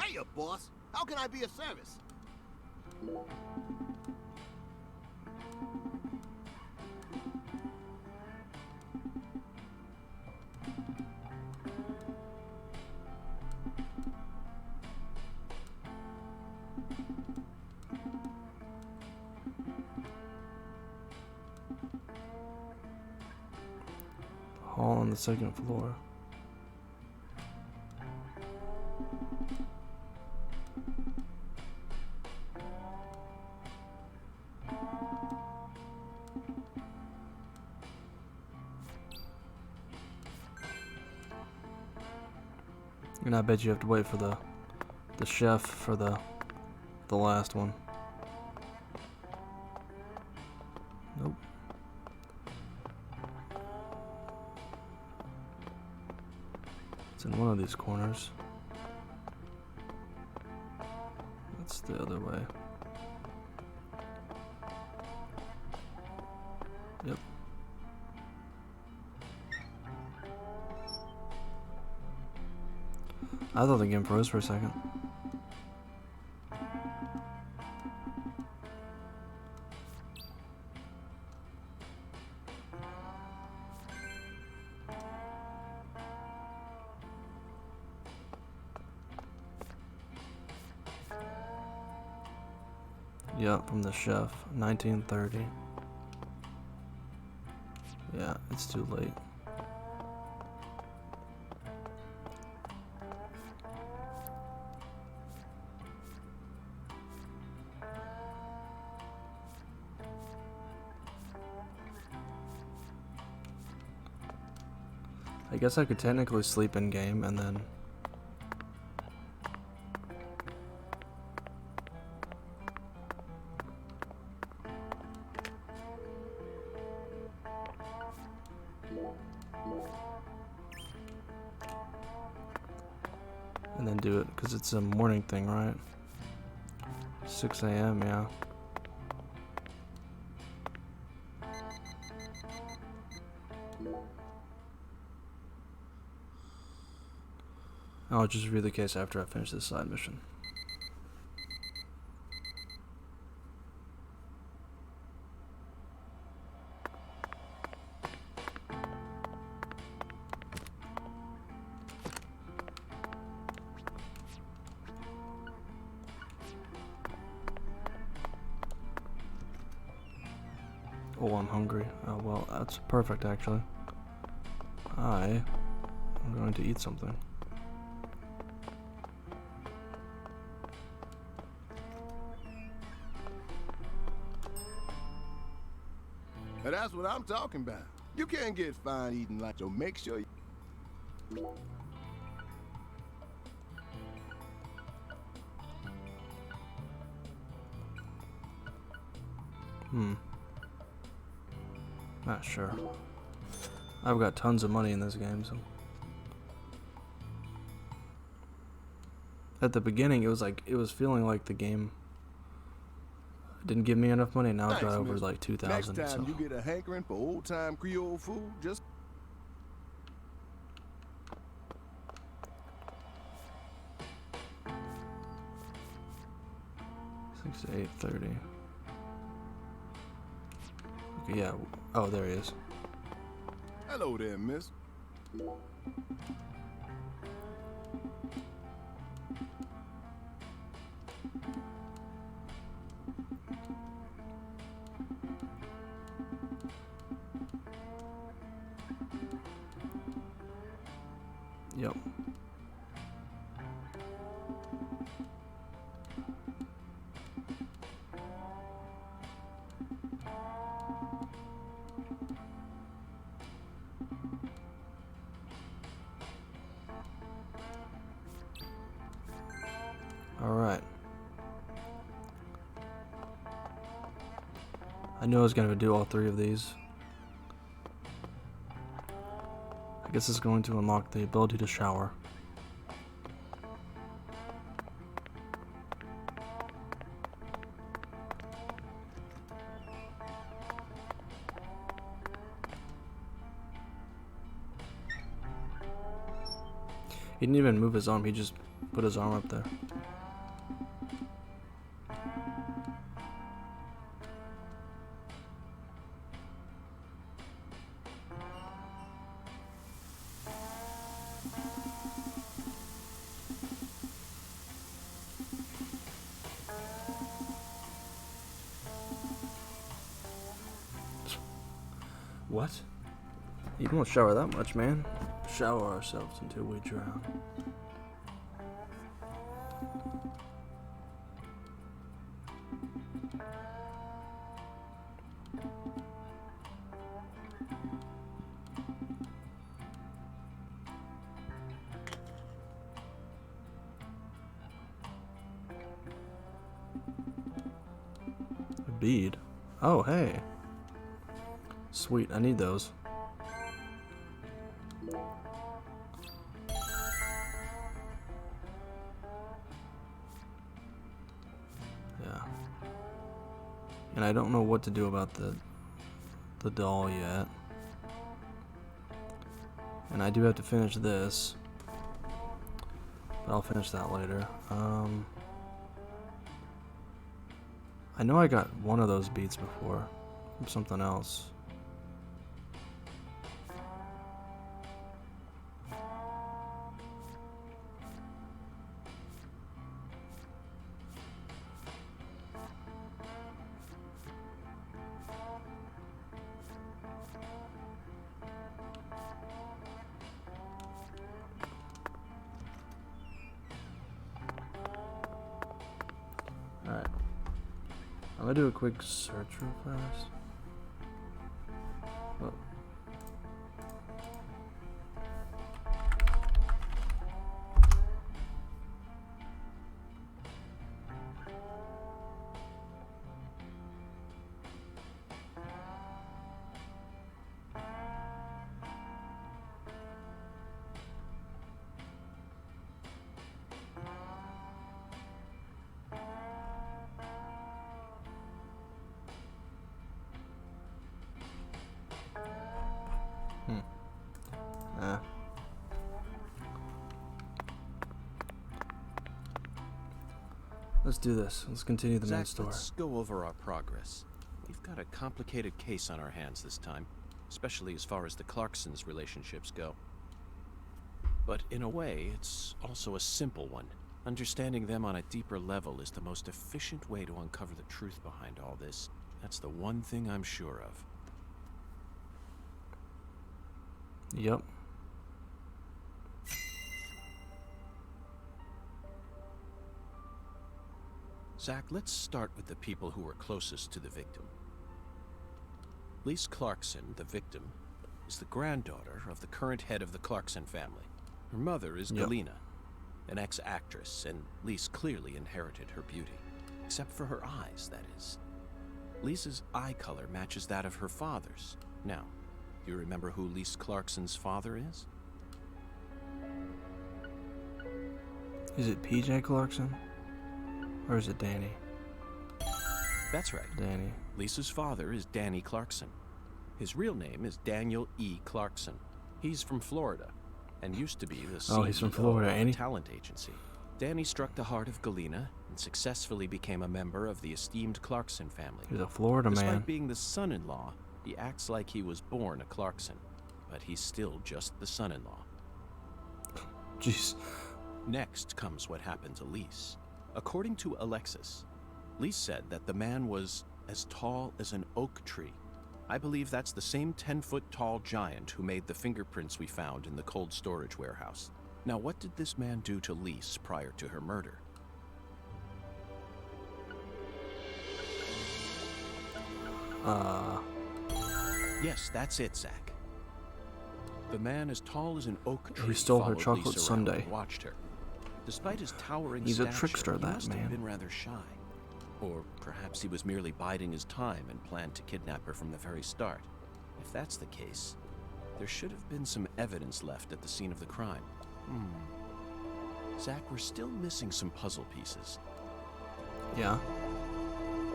Hey, boss. How can I be of service? Hall on the second floor. And I bet you have to wait for the chef for the last one. Nope. It's in one of these corners. That's the other way. Yep. I thought the game froze for a second. Yep, from the chef. 1930. Yeah, it's too late. I guess I could technically sleep in game and then do it because it's a morning thing, right? 6 a.m. yeah. I'll just review the case after I finish this side mission. Oh, I'm hungry. Oh, well, that's perfect, actually. I'm going to eat something. And that's what I'm talking about. You can't get fine eating like, so make sure you... Not sure. I've got tons of money in this game, so. At the beginning, it was feeling like the game didn't give me enough money. Now I've got over like 2,000. Next time so. you get a hankering for old-time Creole food, just... 6 to 8:30. Okay, yeah. Oh, there he is. Hello there, miss. Yep. All right. I knew I was going to do all three of these. I guess it's going to unlock the ability to shower. He didn't even move his arm, he just put his arm up there. What? You don't shower that much, man. Shower ourselves until we drown. A bead. Oh, hey. Sweet, I need those. Yeah. And I don't know what to do about the doll yet. And I do have to finish this. But I'll finish that later. I know I got one of those beats before from something else. I'll do a quick search real fast. Oh. Let's do this. Let's continue the main Zach, story. let's go over our progress. We've got a complicated case on our hands this time, especially as far as the Clarksons' relationships go. But in a way, it's also a simple one. Understanding them on a deeper level is the most efficient way to uncover the truth behind all this. That's the one thing I'm sure of. Yep. Zach, let's start with the people who were closest to the victim. Lise Clarkson, the victim, is the granddaughter of the current head of the Clarkson family. Her mother is Galena, an ex-actress, and Lise clearly inherited her beauty. Except for her eyes, that is. Lisa's eye color matches that of her father's. Now, do you remember who Lise Clarkson's father is? Is it PJ Clarkson? Or is it Danny? That's right. Danny. Lisa's father is Danny Clarkson. His real name is Daniel E. Clarkson. He's from Florida, and used to be the CEO he's from Florida, of ain't a he? talent agency. Danny struck the heart of Galena and successfully became a member of the esteemed Clarkson family. He's a Florida Despite man. being the son-in-law, he acts like he was born a Clarkson, but he's still just the son-in-law. Jeez. Next comes what happened to Lise. According to Alexis, Lise said that the man was as tall as an oak tree. I believe that's the same 10-foot tall giant who made the fingerprints we found in the cold storage warehouse. Now, what did this man do to Lise prior to her murder? Yes, that's it, Zach. The man as tall as an oak tree He stole her followed chocolate Lise around sundae. and watched her. Despite his towering He's a stature, trickster, he that must man. have been rather shy. Or perhaps he was merely biding his time and planned to kidnap her from the very start. If that's the case, there should have been some evidence left at the scene of the crime. Zach, we're still missing some puzzle pieces. Yeah.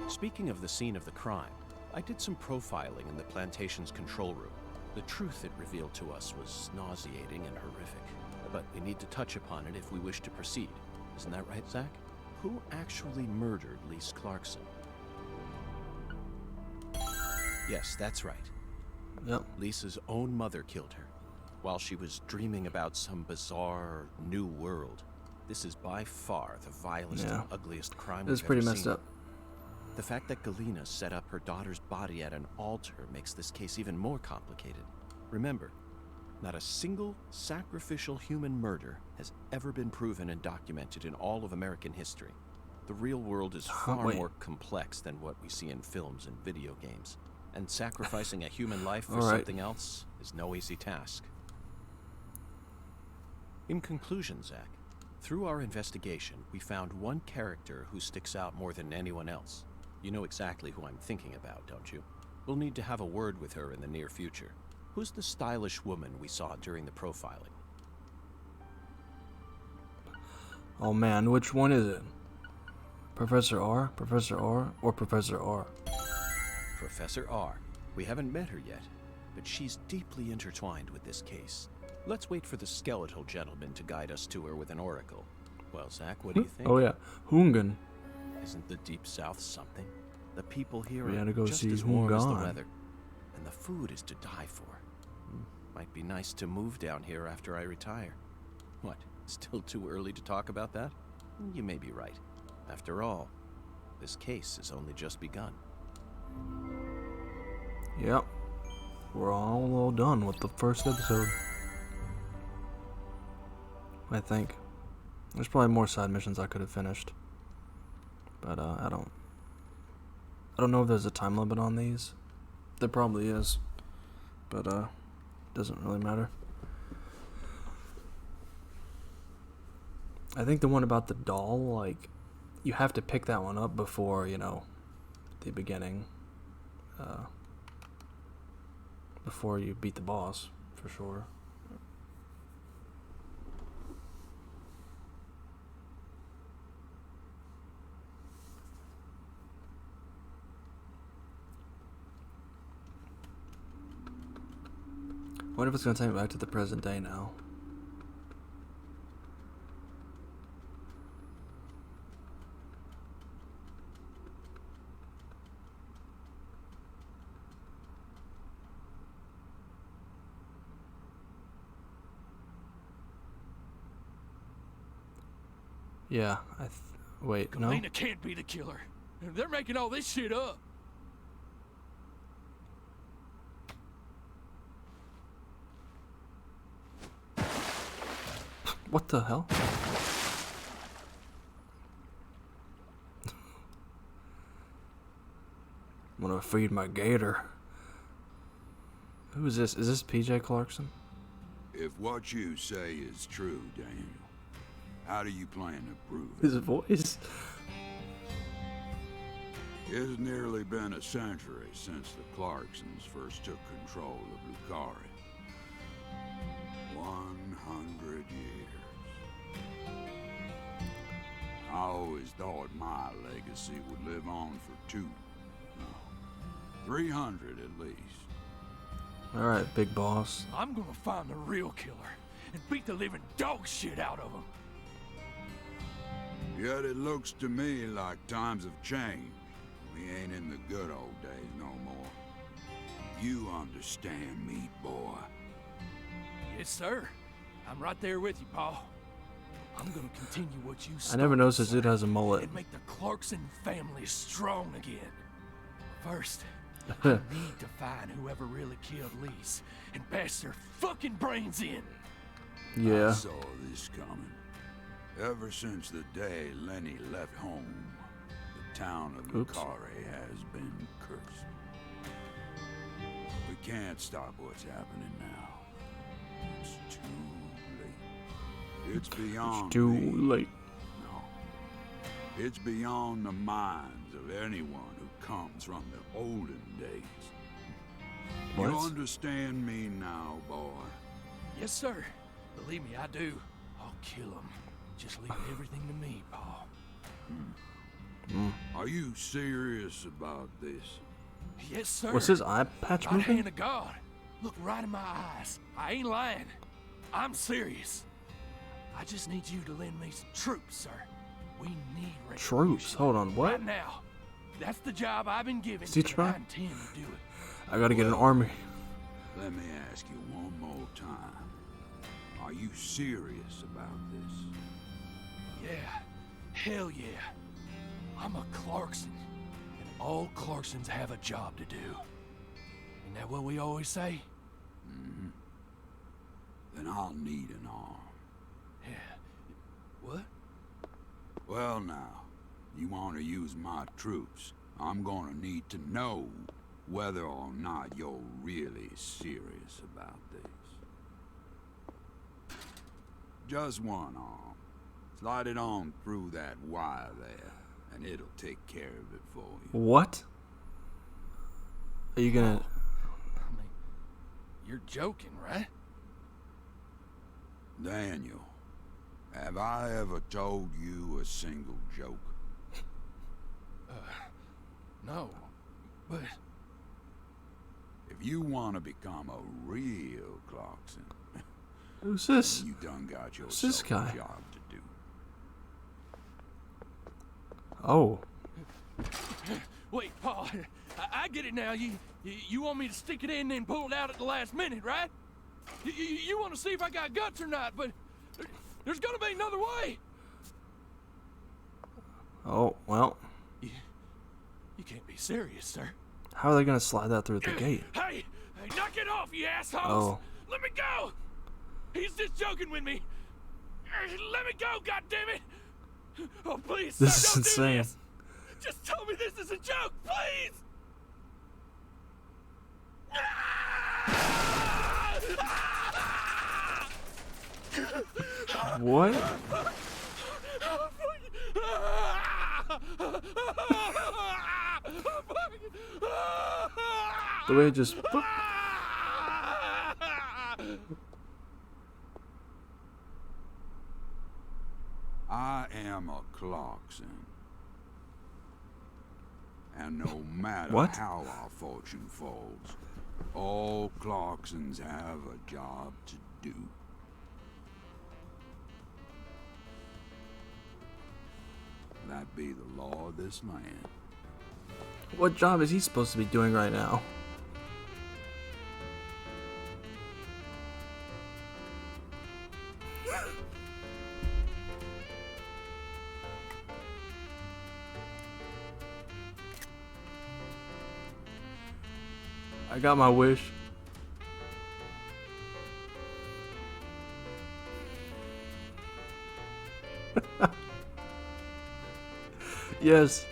Speaking of the scene of the crime, I did some profiling in the plantation's control room. The truth it revealed to us was nauseating and horrific, but we need to touch upon it if we wish to proceed. Isn't that right, Zach? Who actually murdered Lise Clarkson? Yes, that's right. Yep. Lisa's own mother killed her, while she was dreaming about some bizarre new world. This is by far the vilest and ugliest crime It's we've pretty ever messed seen. up. The fact that Galena set up her daughter's body at an altar makes this case even more complicated. Remember, not a single sacrificial human murder has ever been proven and documented in all of American history. The real world is far more complex than what we see in films and video games, and sacrificing a human life for something else is no easy task. In conclusion, Zach, through our investigation, we found one character who sticks out more than anyone else. You know exactly who I'm thinking about, don't you? We'll need to have a word with her in the near future. Who's the stylish woman we saw during the profiling? Oh man, which one is it? Professor R, Professor R, or Professor R? Professor R. We haven't met her yet, but she's deeply intertwined with this case. Let's wait for the skeletal gentleman to guide us to her with an oracle. Well, Zach, what do you think? Oh yeah, Hungan. Isn't the Deep South something? The people here We are had to go just see as warm as the Hungan. weather, and the food is to die for. Might be nice to move down here after I retire. What, still too early to talk about that? You may be right. After all, this case has only just begun. Yep. We're all done with the first episode. I think. There's probably more side missions I could have finished. But, I don't I don't know if there's a time limit on these. There probably is. But, doesn't really matter. I think the one about the doll, like, you have to pick that one up before, you know, the beginning. Before you beat the boss, for sure. I wonder if it's going to take me back to the present day now. Yeah, wait, no? Lena can't be the killer. They're making all this shit up. What the hell? I'm gonna feed my gator. Who is this? Is this PJ Clarkson? If what you say is true, Daniel, how do you plan to prove it? His voice? It's nearly been a century since the Clarksons first took control of Leaky. 100 years. I always thought my legacy would live on for 300 at least. Alright, big boss. I'm gonna find the real killer and beat the living dog shit out of him. Yet it looks to me like times have changed. We ain't in the good old days no more. You understand me, boy. Yes, sir. I'm right there with you, Paul. I'm gonna continue what you started. I never noticed this dude has a mullet. And make the Clarkson family strong again. First, I need to find whoever really killed Lise and bash their fucking brains in. Yeah. I saw this coming. Ever since the day Lenny left home, the town of Leaky has been cursed. We can't stop what's happening now. It's too late. It's beyond Too me. late. No. It's beyond the minds of anyone who comes from the olden days. What? You understand me now, boy? Yes, sir. Believe me, I do. I'll kill him. Just leave everything to me, Paul. Are you serious about this? Yes, sir. What's his eye patch By the moving? hand of God. Look right in my eyes. I ain't lying. I'm serious. I just need you to lend me some troops, sir. We need Troops? Hold on, what? right now. That's the job I've been given, Is he and I trying? intend to do it. I gotta get an army. Let me ask you one more time. Are you serious about this? Yeah. Hell yeah. I'm a Clarkson, and all Clarksons have a job to do. Isn't that what we always say? Then I'll need an arm. Yeah. What? Well now, you want to use my troops, I'm gonna need to know whether or not you're really serious about this. Just one arm. Slide it on through that wire there, and it'll take care of it for you. What? Are you gonna... I mean, you're joking, right? Daniel, have I ever told you a single joke? No. But If you want to become a real Clarkson, Who's this? you done got Who's this yourself guy? a job to do. Oh. wait, Paul. I get it now. You want me to stick it in and pull it out at the last minute, right? You want to see if I got guts or not, but there's gonna be another way. Oh, well. You can't be serious, sir. How are they gonna slide that through the gate? Hey, knock it off, you assholes! Oh. Let me go! He's just joking with me. Let me go, goddammit! Oh, please, This sir, is don't insane. do this. Just tell me this is a joke, please! What? The way it just... I am a Clarkson. And no matter What? how our fortune falls, all Clarksons have a job to do. That be the law of this land. What job is he supposed to be doing right now? I got my wish. Yes.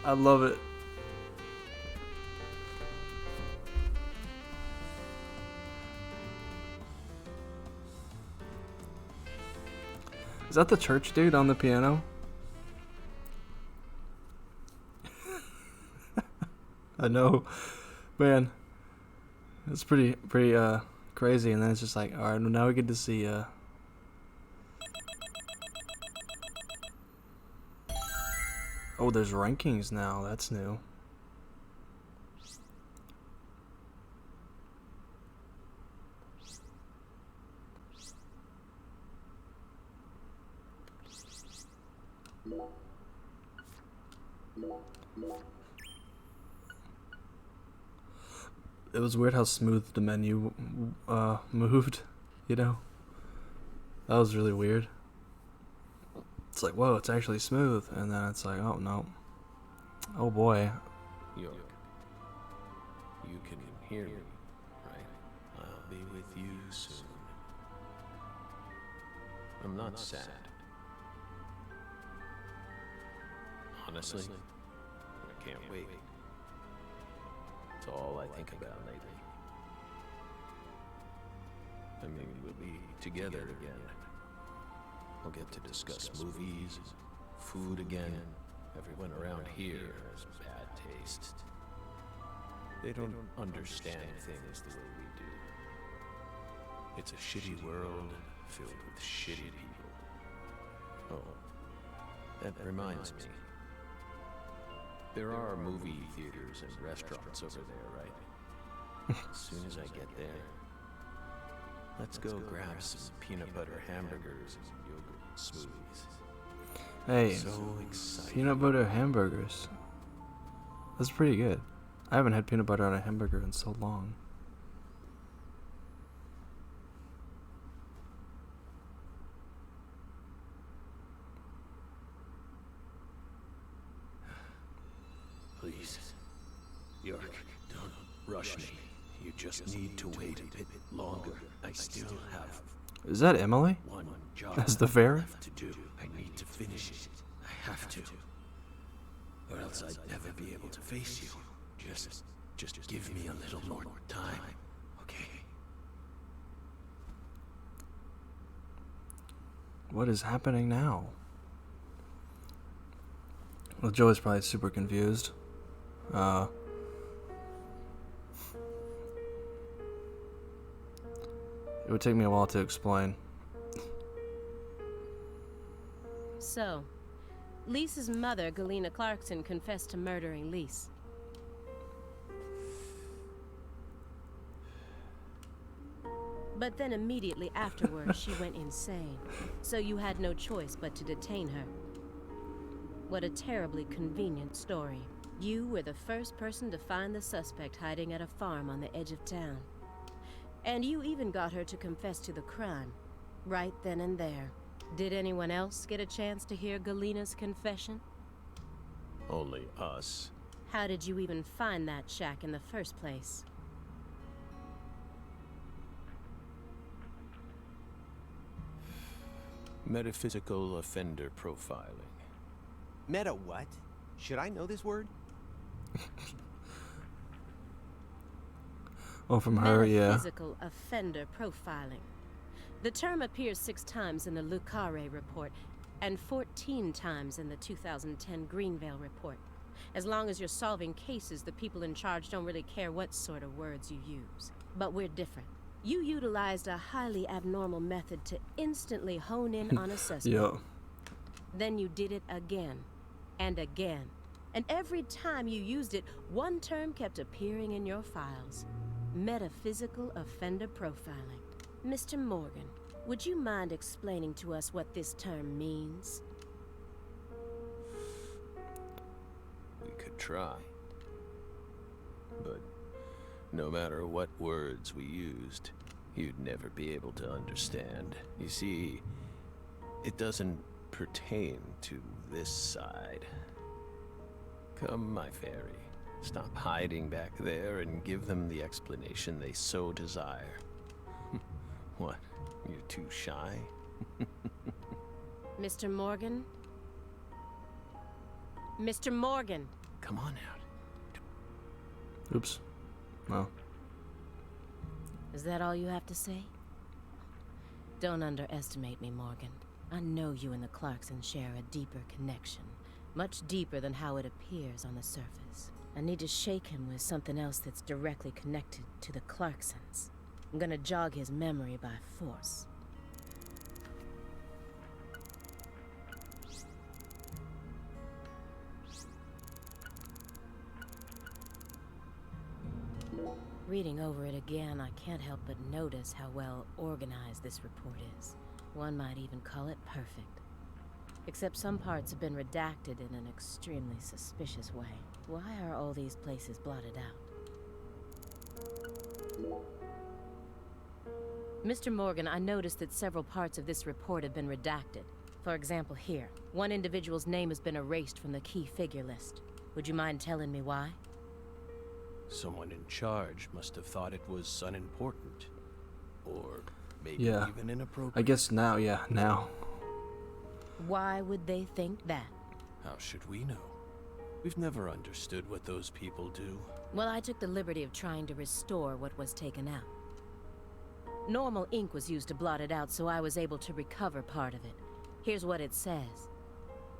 I love it. Is that the church dude on the piano? I know, man. It's pretty crazy, and then it's just like, all right, well, now we get to see. Oh, there's rankings now. That's new. It was weird how smooth the menu moved, you know? That was really weird. It's like, whoa, it's actually smooth. And then it's like, oh, no. Oh, boy. York, you can hear me, right? I'll be with you soon. I'm not sad. Honestly, I can't wait. It's all I think about lately. I mean, we'll be together again. We'll get to discuss movies, food again. Everyone around here has bad taste. They don't understand things the way we do. It's a shitty world filled with shitty people. Oh, that reminds me. There are movie theaters and restaurants over there, right? As soon as I get there, let's go grab some peanut butter hamburgers and yogurt smoothies. Hey, So excited. peanut butter hamburgers. That's pretty good. I haven't had peanut butter on a hamburger in so long. Please, York, don't rush me. You just need to wait a bit longer. I still have Is that Emily? one job As the fairy? left to do. I need to finish it. I have to. Or else I'd never be able to face you. Just give me a little more time, okay? What is happening now? Well, Joey's probably super confused. It would take me a while to explain. So, Lisa's mother, Galena Clarkson, confessed to murdering Lise. But then immediately afterwards, she went insane. So you had no choice but to detain her. What a terribly convenient story. You were the first person to find the suspect hiding at a farm on the edge of town. And you even got her to confess to the crime, right then and there. Did anyone else get a chance to hear Galena's confession? Only us. How did you even find that shack in the first place? Metaphysical offender profiling. Meta what? Should I know this word? Oh, from her, yeah. Metaphysical offender profiling. The term appears 6 times in the Leaky report and 14 times in the 2010 Greenvale report. As long as you're solving cases, the people in charge don't really care what sort of words you use. But we're different. You utilized a highly abnormal method to instantly hone in on a suspect. Yo. Then you did it again and again. And every time you used it, one term kept appearing in your files. Metaphysical offender profiling. Mr. Morgan, would you mind explaining to us what this term means? We could try. But no matter what words we used, you'd never be able to understand. You see, it doesn't pertain to this side. Come, my fairy. Stop hiding back there and give them the explanation they so desire. What? You're too shy? Mr. Morgan? Mr. Morgan! Come on out. Oops. Well. Is that all you have to say? Don't underestimate me, Morgan. I know you and the Clarksons share a deeper connection. Much deeper than how it appears on the surface. I need to shake him with something else that's directly connected to the Clarksons. I'm gonna jog his memory by force. Reading over it again, I can't help but notice how well organized this report is. One might even call it perfect. Except some parts have been redacted in an extremely suspicious way. Why are all these places blotted out? Mr. Morgan, I noticed that several parts of this report have been redacted. For example, here, one individual's name has been erased from the key figure list. Would you mind telling me why? Someone in charge must have thought it was unimportant. Or maybe Yeah. even inappropriate. I guess now, yeah, now. Why would they think that? How should we know? We've never understood what those people do. Well, I took the liberty of trying to restore what was taken out. Normal ink was used to blot it out, so I was able to recover part of it. Here's what it says.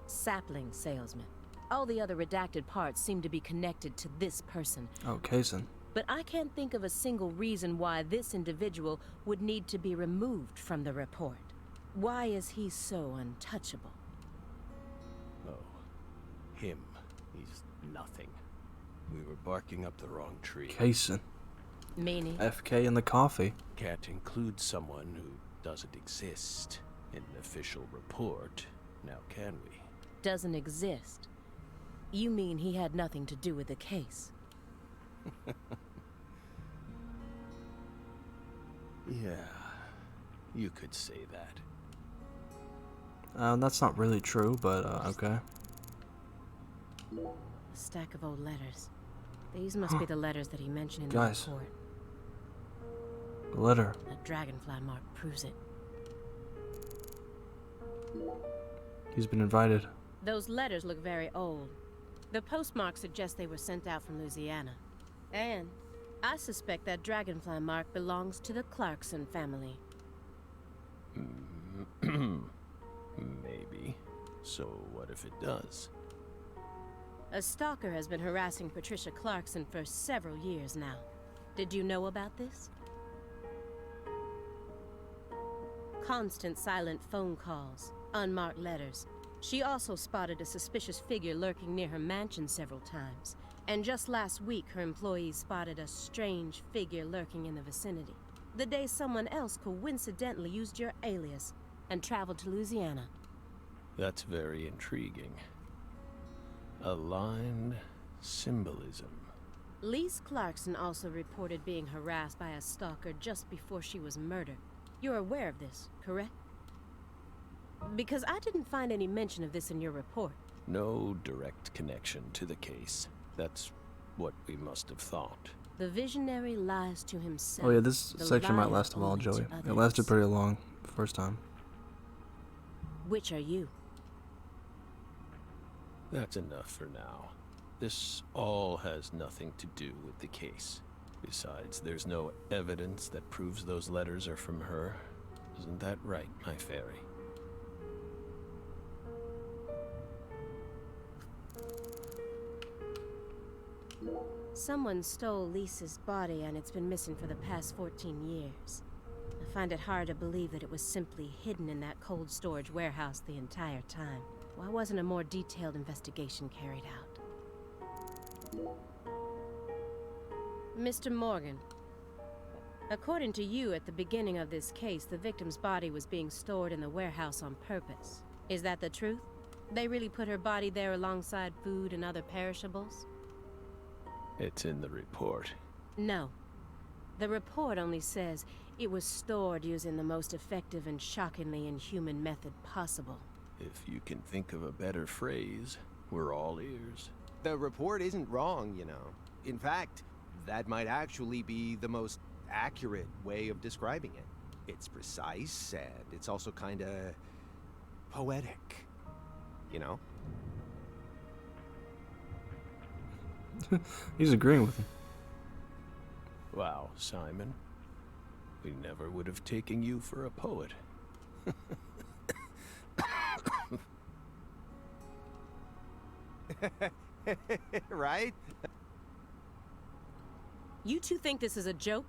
Sapling salesman. All the other redacted parts seem to be connected to this person. Oh, Kaysen. But I can't think of a single reason why this individual would need to be removed from the report. Why is he so untouchable? Oh, him. He's nothing. We were barking up the wrong tree. Kaysen. Meaning? FK in the coffee. Can't include someone who doesn't exist in an official report, now can we? Doesn't exist. You mean he had nothing to do with the case? Yeah, you could say that. That's not really true, but okay. A stack of old letters. These must be the letters that he mentioned in the Guys. report. The letter. That dragonfly mark proves it. He's been invited. Those letters look very old. The postmark suggests they were sent out from Louisiana. And I suspect that dragonfly mark belongs to the Clarkson family. Maybe. So what if it does? A stalker has been harassing Patricia Clarkson for several years now. Did you know about this? Constant silent phone calls, unmarked letters. She also spotted a suspicious figure lurking near her mansion several times. And just last week, her employees spotted a strange figure lurking in the vicinity. The day someone else coincidentally used your alias and traveled to Louisiana. That's very intriguing. Aligned symbolism. Lise Clarkson also reported being harassed by a stalker just before she was murdered. You're aware of this, correct? Because I didn't find any mention of this in your report. No direct connection to the case. That's what we must have thought. The visionary lies to himself. Oh yeah, this The section might liar last a while, only to Joey. It others. lasted pretty long the first time. which are you? That's enough for now. This all has nothing to do with the case. Besides, there's no evidence that proves those letters are from her. Isn't that right, my fairy? Someone stole Lisa's body and it's been missing for the past 14 years. I find it hard to believe that it was simply hidden in that cold storage warehouse the entire time. Why wasn't a more detailed investigation carried out? Mr. Morgan, according to you, at the beginning of this case, the victim's body was being stored in the warehouse on purpose. Is that the truth? They really put her body there alongside food and other perishables? It's in the report. No. The report only says it was stored using the most effective and shockingly inhuman method possible. If you can think of a better phrase, we're all ears. The report isn't wrong, you know. In fact, that might actually be the most accurate way of describing it. It's precise, and it's also kinda poetic, you know? He's agreeing with him. Wow, Simon. We never would have taken you for a poet. Right? You two think this is a joke?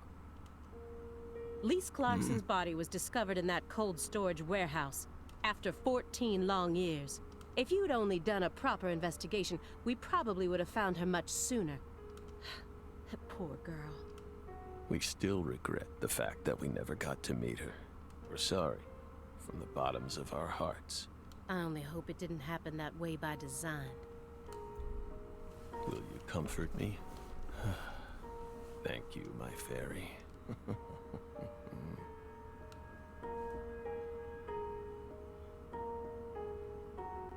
Lise Clarkson's body was discovered in that cold storage warehouse after 14 long years. If you'd only done a proper investigation, we probably would have found her much sooner. That poor girl. We still regret the fact that we never got to meet her. We're sorry, from the bottoms of our hearts. I only hope it didn't happen that way by design. Will you comfort me? Thank you, my fairy.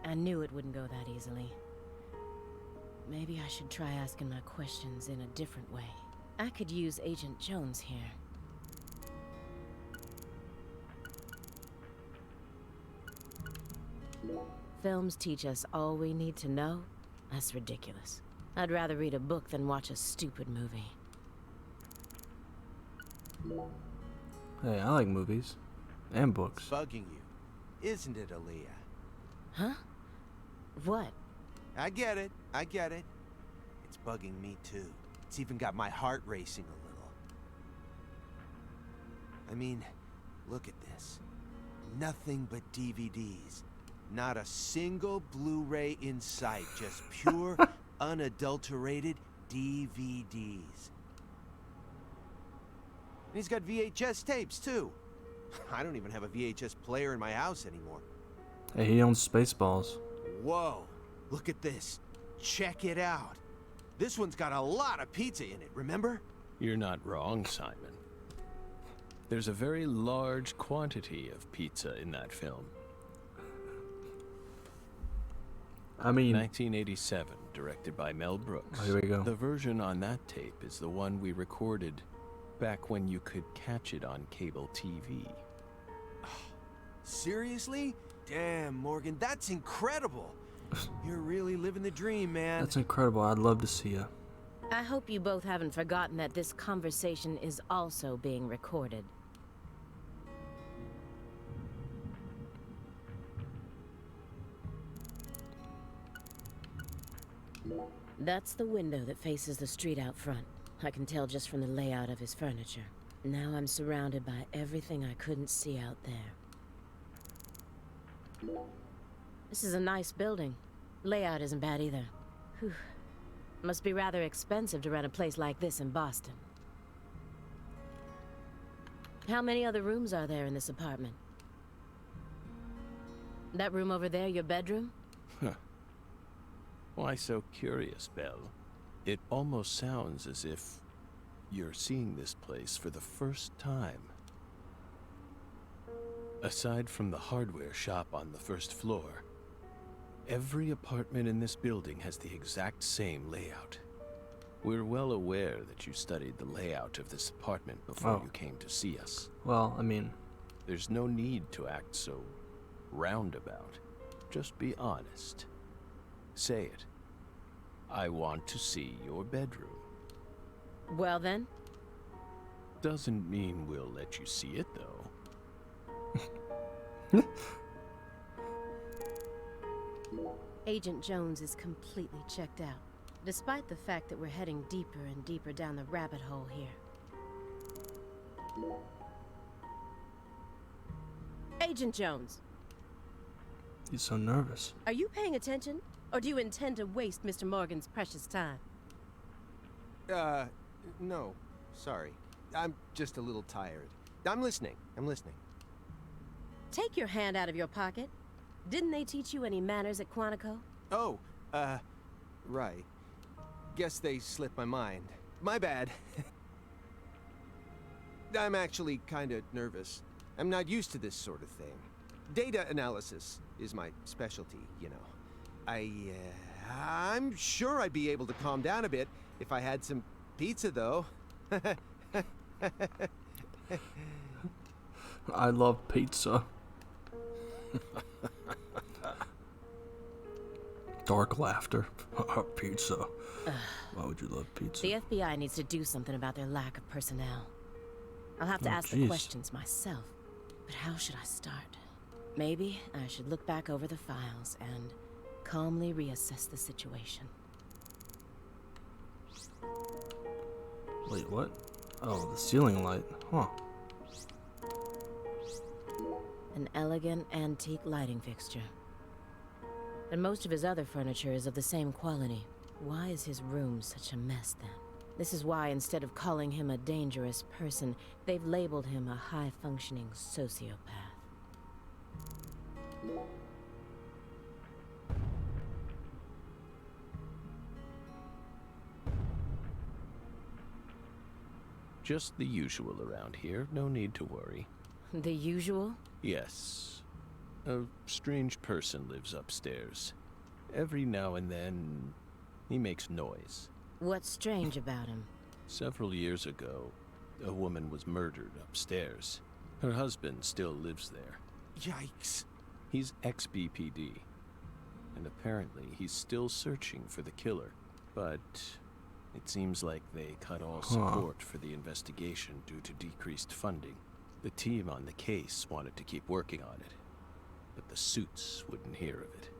I knew it wouldn't go that easily. Maybe I should try asking my questions in a different way. I could use Agent Jones here. Films teach us all we need to know? That's ridiculous. I'd rather read a book than watch a stupid movie. Hey, I like movies. And books. Bugging you, isn't it, Aaliyah? Huh? What? I get it. It's bugging me too. It's even got my heart racing a little. I mean, look at this. Nothing but DVDs. Not a single Blu-ray in sight. Just pure, unadulterated DVDs. And he's got VHS tapes too. I don't even have a VHS player in my house anymore. Hey, he owns Spaceballs. Whoa, look at this. Check it out. This one's got a lot of pizza in it, remember? You're not wrong, Simon. There's a very large quantity of pizza in that film. I mean... 1987, directed by Mel Brooks. Oh, here we go. The version on that tape is the one we recorded back when you could catch it on cable TV. Seriously? Damn, Morgan, that's incredible. You're really living the dream, man. That's incredible. I'd love to see ya. I hope you both haven't forgotten that this conversation is also being recorded. That's the window that faces the street out front. I can tell just from the layout of his furniture. Now I'm surrounded by everything I couldn't see out there. This is a nice building. Layout isn't bad either. Whew. Must be rather expensive to rent a place like this in Boston. How many other rooms are there in this apartment? That room over there, your bedroom? Why so curious, Belle? It almost sounds as if you're seeing this place for the first time. Aside from the hardware shop on the first floor, every apartment in this building has the exact same layout. We're well aware that you studied the layout of this apartment before you came to see us. Well, I mean... There's no need to act so roundabout. Just be honest. Say it. I want to see your bedroom. Well then, Doesn't mean we'll let you see it, though. Agent Jones is completely checked out, despite the fact that we're heading deeper and deeper down the rabbit hole here. Agent Jones, He's so nervous. are you paying attention? Or do you intend to waste Mr. Morgan's precious time? No. Sorry. I'm just a little tired. I'm listening. Take your hand out of your pocket. Didn't they teach you any manners at Quantico? Oh, right. Guess they slipped my mind. My bad. I'm actually kinda nervous. I'm not used to this sort of thing. Data analysis is my specialty, you know. I'm sure I'd be able to calm down a bit if I had some pizza, though. I love pizza. Dark laughter. Pizza. Why would you love pizza? The FBI needs to do something about their lack of personnel. I'll have to ask the questions myself. But how should I start? Maybe I should look back over the files and calmly reassess the situation. Wait, what? Oh, the ceiling light. Huh. An elegant antique lighting fixture. And most of his other furniture is of the same quality. Why is his room such a mess then? This is why instead of calling him a dangerous person, they've labeled him a high-functioning sociopath. Just the usual around here. No need to worry. The usual? Yes. A strange person lives upstairs. Every now and then, he makes noise. What's strange about him? Several years ago, a woman was murdered upstairs. Her husband still lives there. Yikes. He's ex-BPD. And apparently, he's still searching for the killer. But it seems like they cut all support for the investigation due to decreased funding. The team on the case wanted to keep working on it, but the suits wouldn't hear of it.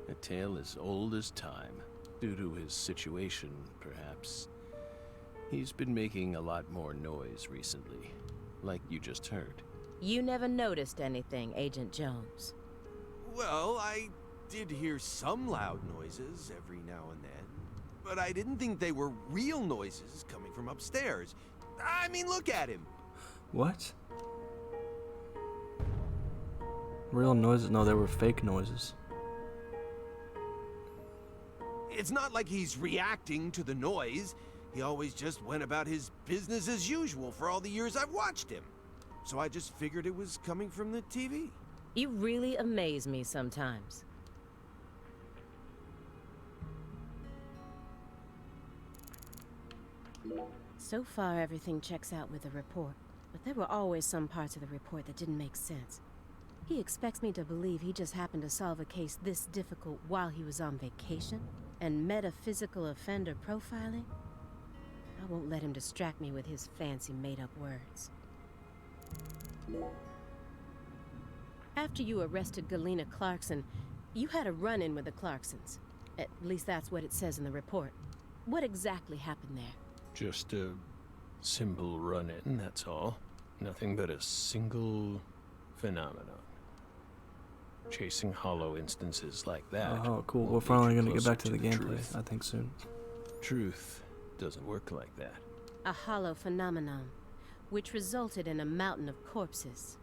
A tale as old as time. Due to his situation, perhaps. He's been making a lot more noise recently, like you just heard. You never noticed anything, Agent Jones. Well, I did hear some loud noises every now and then, but I didn't think they were real noises coming from upstairs. I mean, look at him. What? Real noises? No, they were fake noises. It's not like he's reacting to the noise. He always just went about his business as usual for all the years I've watched him. So I just figured it was coming from the TV. You really amaze me sometimes. So far, everything checks out with the report, but there were always some parts of the report that didn't make sense. He expects me to believe he just happened to solve a case this difficult while he was on vacation? And metaphysical offender profiling? I won't let him distract me with his fancy made-up words. After you arrested Galena Clarkson, you had a run-in with the Clarksons. At least that's what it says in the report. What exactly happened there? Just a simple run-in, that's all. Nothing but a single phenomenon. Chasing hollow instances like that. Oh, cool. We're finally going to get back to the gameplay, I think, soon. Truth doesn't work like that. A hollow phenomenon, which resulted in a mountain of corpses.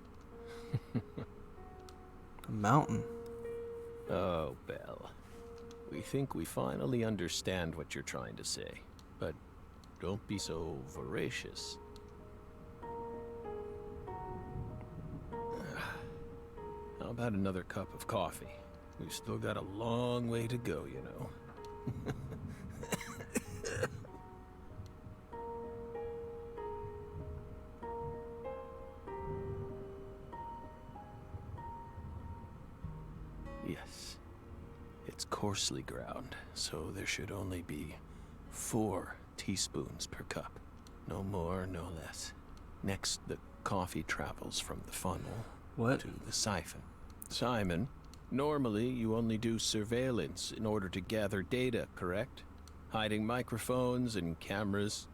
A mountain? Oh, Belle. We think we finally understand what you're trying to say, but don't be so voracious. How about another cup of coffee? We've still got a long way to go, you know. It's coarsely ground, so there should only be 4 teaspoons per cup. No more, no less. Next, the coffee travels from the funnel to the siphon. Simon, normally you only do surveillance in order to gather data, correct? Hiding microphones and cameras,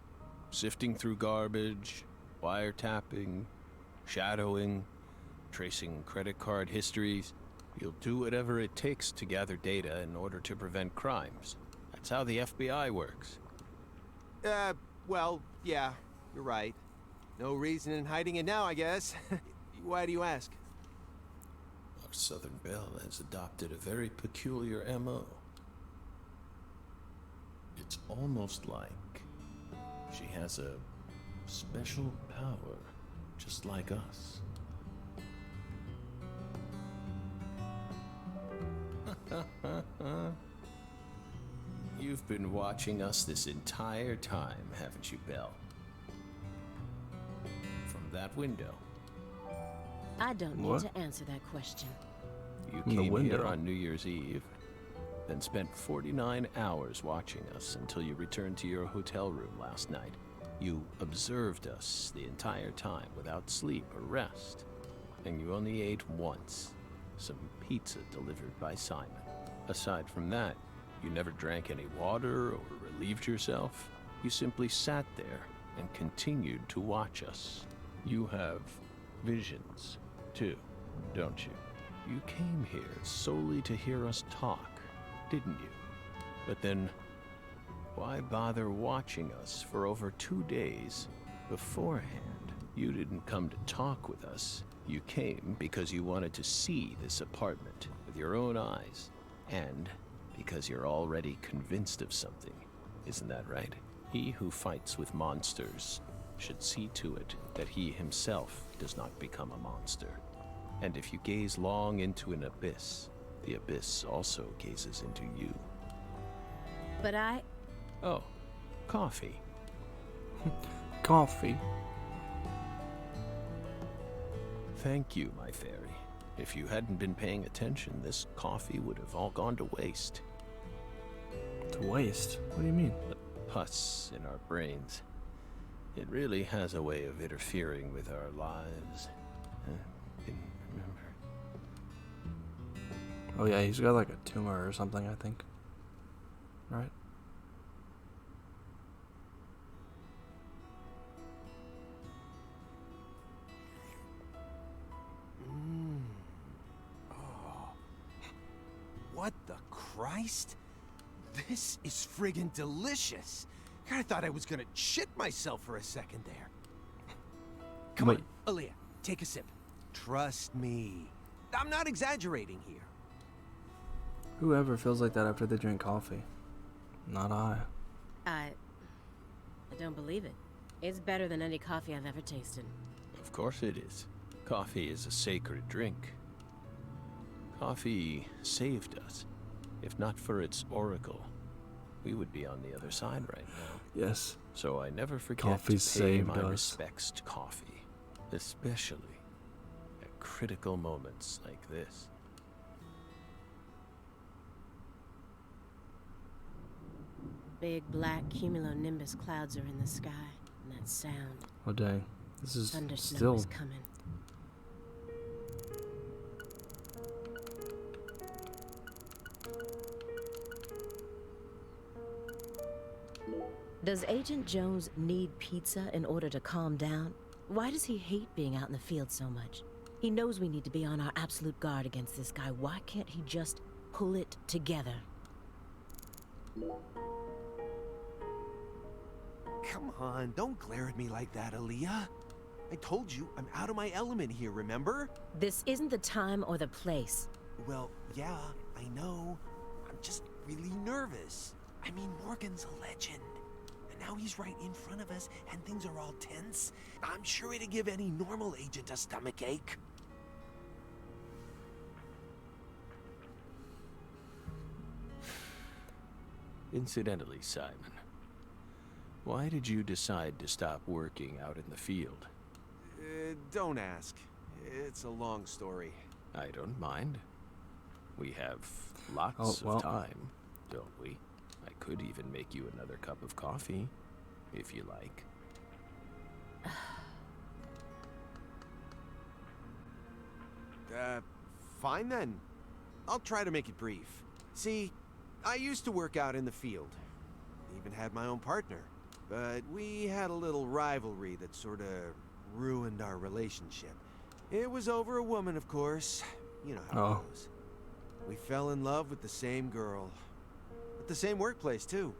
sifting through garbage, wiretapping, shadowing, tracing credit card histories. You'll do whatever it takes to gather data in order to prevent crimes. That's how the FBI works. Well, yeah, you're right. No reason in hiding it now, I guess. Why do you ask? Our Southern Belle has adopted a very peculiar MO. It's almost like she has a special power, just like us. You've been watching us this entire time, haven't you, Belle? From that window. I don't need to answer that question. You came here on New Year's Eve, then spent 49 hours watching us until you returned to your hotel room last night. You observed us the entire time without sleep or rest, and you only ate once, some pizza delivered by Simon. Aside from that, you never drank any water or relieved yourself. You simply sat there and continued to watch us. You have visions, too, don't you? You came here solely to hear us talk, didn't you? But then, why bother watching us for over 2 days beforehand? You didn't come to talk with us. You came because you wanted to see this apartment with your own eyes, and because you're already convinced of something. Isn't that right? He who fights with monsters should see to it that he himself does not become a monster. And if you gaze long into an abyss, the abyss also gazes into you. But Oh, coffee. Coffee. Thank you, my fairy. If you hadn't been paying attention, this coffee would have all gone to waste. To waste? What do you mean? The pus in our brains. It really has a way of interfering with our lives. Remember? Oh yeah, he's got like a tumor or something, I think. Right? What the Christ? This is friggin' delicious. I thought I was gonna shit myself for a second there. Come on, Aaliyah, take a sip. Trust me. I'm not exaggerating here. Whoever feels like that after they drink coffee. Not I. I don't believe it. It's better than any coffee I've ever tasted. Of course it is. Coffee is a sacred drink. Coffee saved us. If not for its oracle, we would be on the other side right now. Yes. So I never forget Coffee to pay saved my us. respects to coffee, especially at critical moments like this. Big black cumulonimbus clouds are in the sky, and that sound. Oh dang. This is Thunder snow still... is coming. Does Agent Jones need pizza in order to calm down? Why does he hate being out in the field so much? He knows we need to be on our absolute guard against this guy. Why can't he just pull it together? Come on, don't glare at me like that, Aaliyah. I told you, I'm out of my element here, remember? This isn't the time or the place. Well, yeah, I know. I'm just really nervous. I mean, Morgan's a legend. And now he's right in front of us, and things are all tense. I'm sure it'd give any normal agent a stomachache. Incidentally, Simon, why did you decide to stop working out in the field? Don't ask. It's a long story. I don't mind. We have lots of time, don't we? I could even make you another cup of coffee, if you like. Fine then. I'll try to make it brief. See, I used to work out in the field. Even had my own partner. But we had a little rivalry that sort of ruined our relationship. It was over a woman, of course. You know how it goes. We fell in love with the same girl. At the same workplace, too.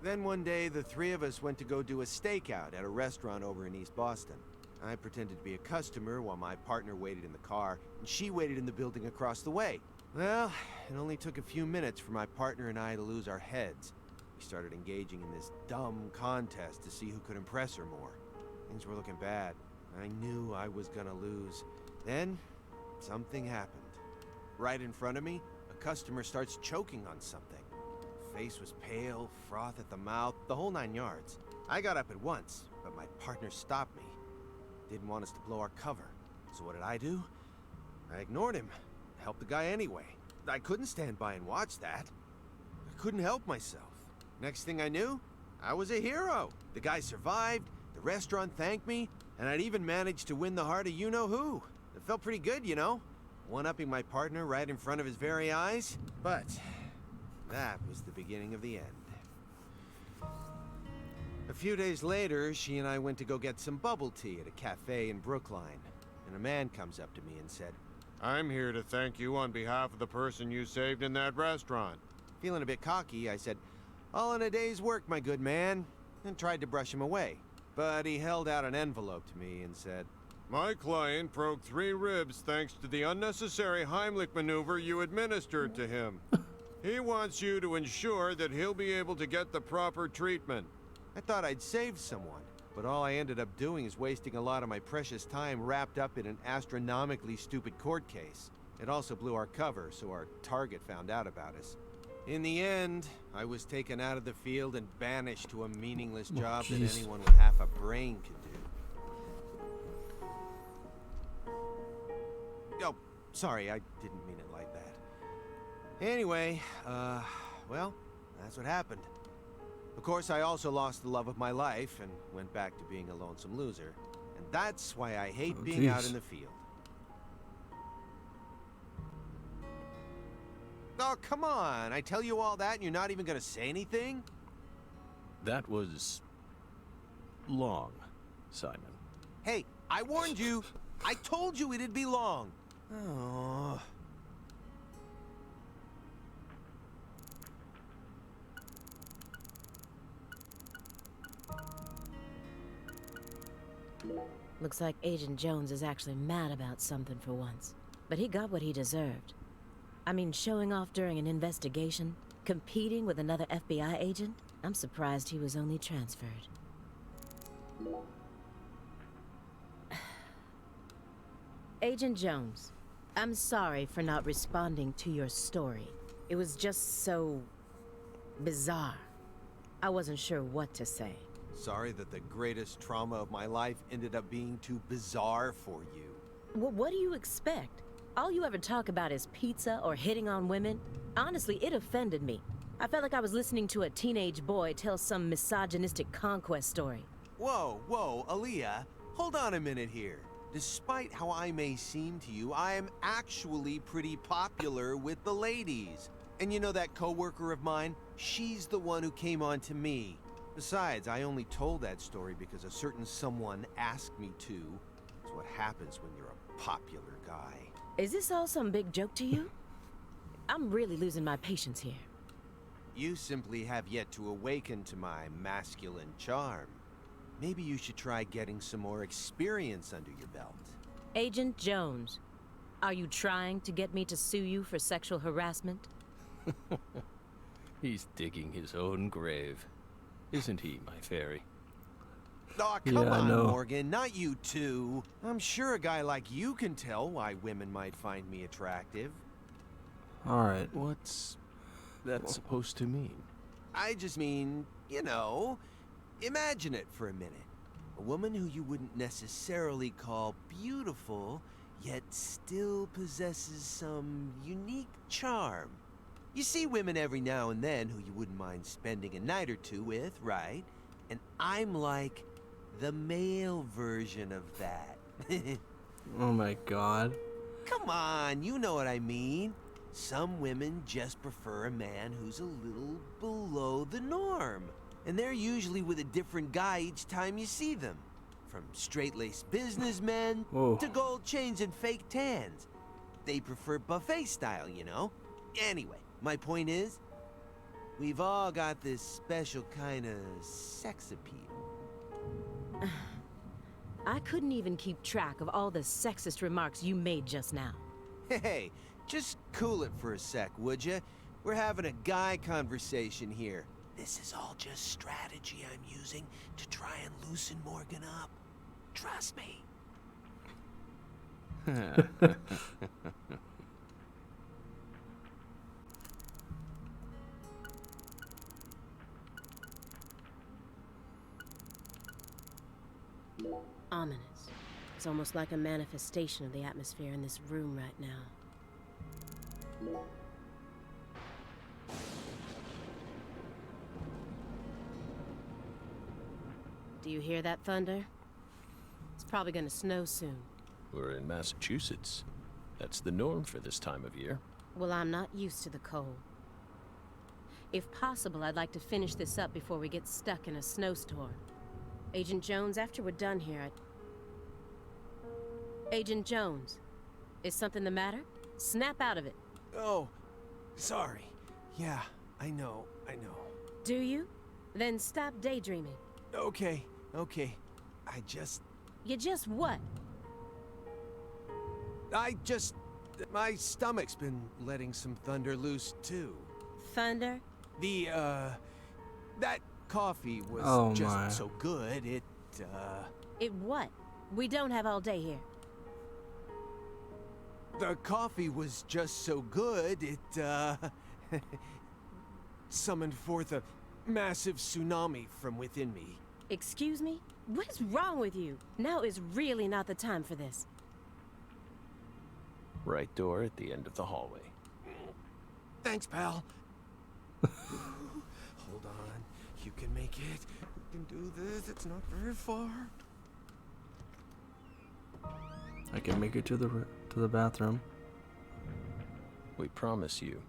Then one day, the three of us went to go do a stakeout at a restaurant over in East Boston. I pretended to be a customer while my partner waited in the car, and she waited in the building across the way. Well, it only took a few minutes for my partner and I to lose our heads. We started engaging in this dumb contest to see who could impress her more. Things were looking bad. I knew I was gonna lose. Then, something happened. Right in front of me, a customer starts choking on something. Face was pale, froth at the mouth, the whole 9 yards. I got up at once, but my partner stopped me. Didn't want us to blow our cover. So what did I do? I ignored him. Helped the guy anyway. I couldn't stand by and watch that. I couldn't help myself. Next thing I knew, I was a hero. The guy survived, the restaurant thanked me, and I'd even managed to win the heart of you-know-who. It felt pretty good, you know? One-upping my partner right in front of his very eyes. But that was the beginning of the end. A few days later, she and I went to go get some bubble tea at a cafe in Brookline. And a man comes up to me and said, I'm here to thank you on behalf of the person you saved in that restaurant. Feeling a bit cocky, I said, all in a day's work, my good man, and tried to brush him away. But he held out an envelope to me and said, My client broke 3 ribs thanks to the unnecessary Heimlich maneuver you administered to him. He wants you to ensure that he'll be able to get the proper treatment. I thought I'd saved someone, but all I ended up doing is wasting a lot of my precious time wrapped up in an astronomically stupid court case. It also blew our cover, so our target found out about us. In the end, I was taken out of the field and banished to a meaningless job that anyone with half a brain could do. Oh, sorry, I didn't mean it like that. Anyway, well, that's what happened. Of course, I also lost the love of my life and went back to being a lonesome loser. And that's why I hate being out in the field. Oh, come on. I tell you all that and you're not even gonna say anything? That was long, Simon. Hey, I warned you. I told you it'd be long. Oh. Looks like Agent Jones is actually mad about something for once. But he got what he deserved. I mean, showing off during an investigation, competing with another FBI agent? I'm surprised he was only transferred. Agent Jones, I'm sorry for not responding to your story. It was just so bizarre. I wasn't sure what to say. Sorry that the greatest trauma of my life ended up being too bizarre for you. Well, what do you expect? All you ever talk about is pizza or hitting on women. Honestly, it offended me. I felt like I was listening to a teenage boy tell some misogynistic conquest story. Whoa, Aaliyah, hold on a minute here. Despite how I may seem to you, I am actually pretty popular with the ladies. And you know that coworker of mine? She's the one who came on to me. Besides, I only told that story because a certain someone asked me to. It's what happens when you're a popular guy. Is this all some big joke to you? I'm really losing my patience here. You simply have yet to awaken to my masculine charm. Maybe you should try getting some more experience under your belt. Agent Jones, are you trying to get me to sue you for sexual harassment? He's digging his own grave. Isn't he, my fairy? Aw, come on, Morgan, not you too. I'm sure a guy like you can tell why women might find me attractive. Alright. What's that supposed to mean? I just mean, you know, imagine it for a minute. A woman who you wouldn't necessarily call beautiful yet still possesses some unique charm. You see women every now and then who you wouldn't mind spending a night or two with, right? And I'm like the male version of that. Oh my god. Come on, you know what I mean. Some women just prefer a man who's a little below the norm. And they're usually with a different guy each time you see them. From straight-laced businessmen to gold chains and fake tans. They prefer buffet style, you know? Anyway, my point is, we've all got this special kind of sex appeal. I couldn't even keep track of all the sexist remarks you made just now. Hey, just cool it for a sec, would ya? We're having a guy conversation here. This is all just strategy I'm using to try and loosen Morgan up. Trust me. Ominous. It's almost like a manifestation of the atmosphere in this room right now. Do you hear that thunder? It's probably gonna snow soon. We're in Massachusetts. That's the norm for this time of year. Well, I'm not used to the cold. If possible, I'd like to finish this up before we get stuck in a snowstorm. Agent Jones, after we're done here, Agent Jones, is something the matter? Snap out of it. Oh, sorry. Yeah, I know. Do you? Then stop daydreaming. Okay. You just what? My stomach's been letting some thunder loose, too. Thunder? That coffee was just so good, It what? We don't have all day here. The coffee was just so good, it, summoned forth a massive tsunami from within me. Excuse me? What's wrong with you? Now is really not the time for this. Right door at the end of the hallway. Thanks, pal. Hold on. You can make it. We can do this. It's not very far. I can make it to the bathroom. We promise you.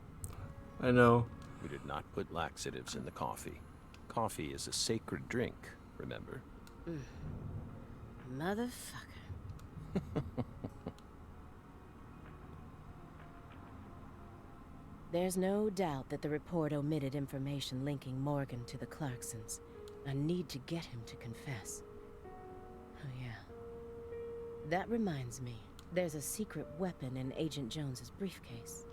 I know. We did not put laxatives in the coffee. Coffee is a sacred drink, remember? Motherfucker. There's no doubt that the report omitted information linking Morgan to the Clarksons. I need to get him to confess. Oh yeah. That reminds me, there's a secret weapon in Agent Jones's briefcase.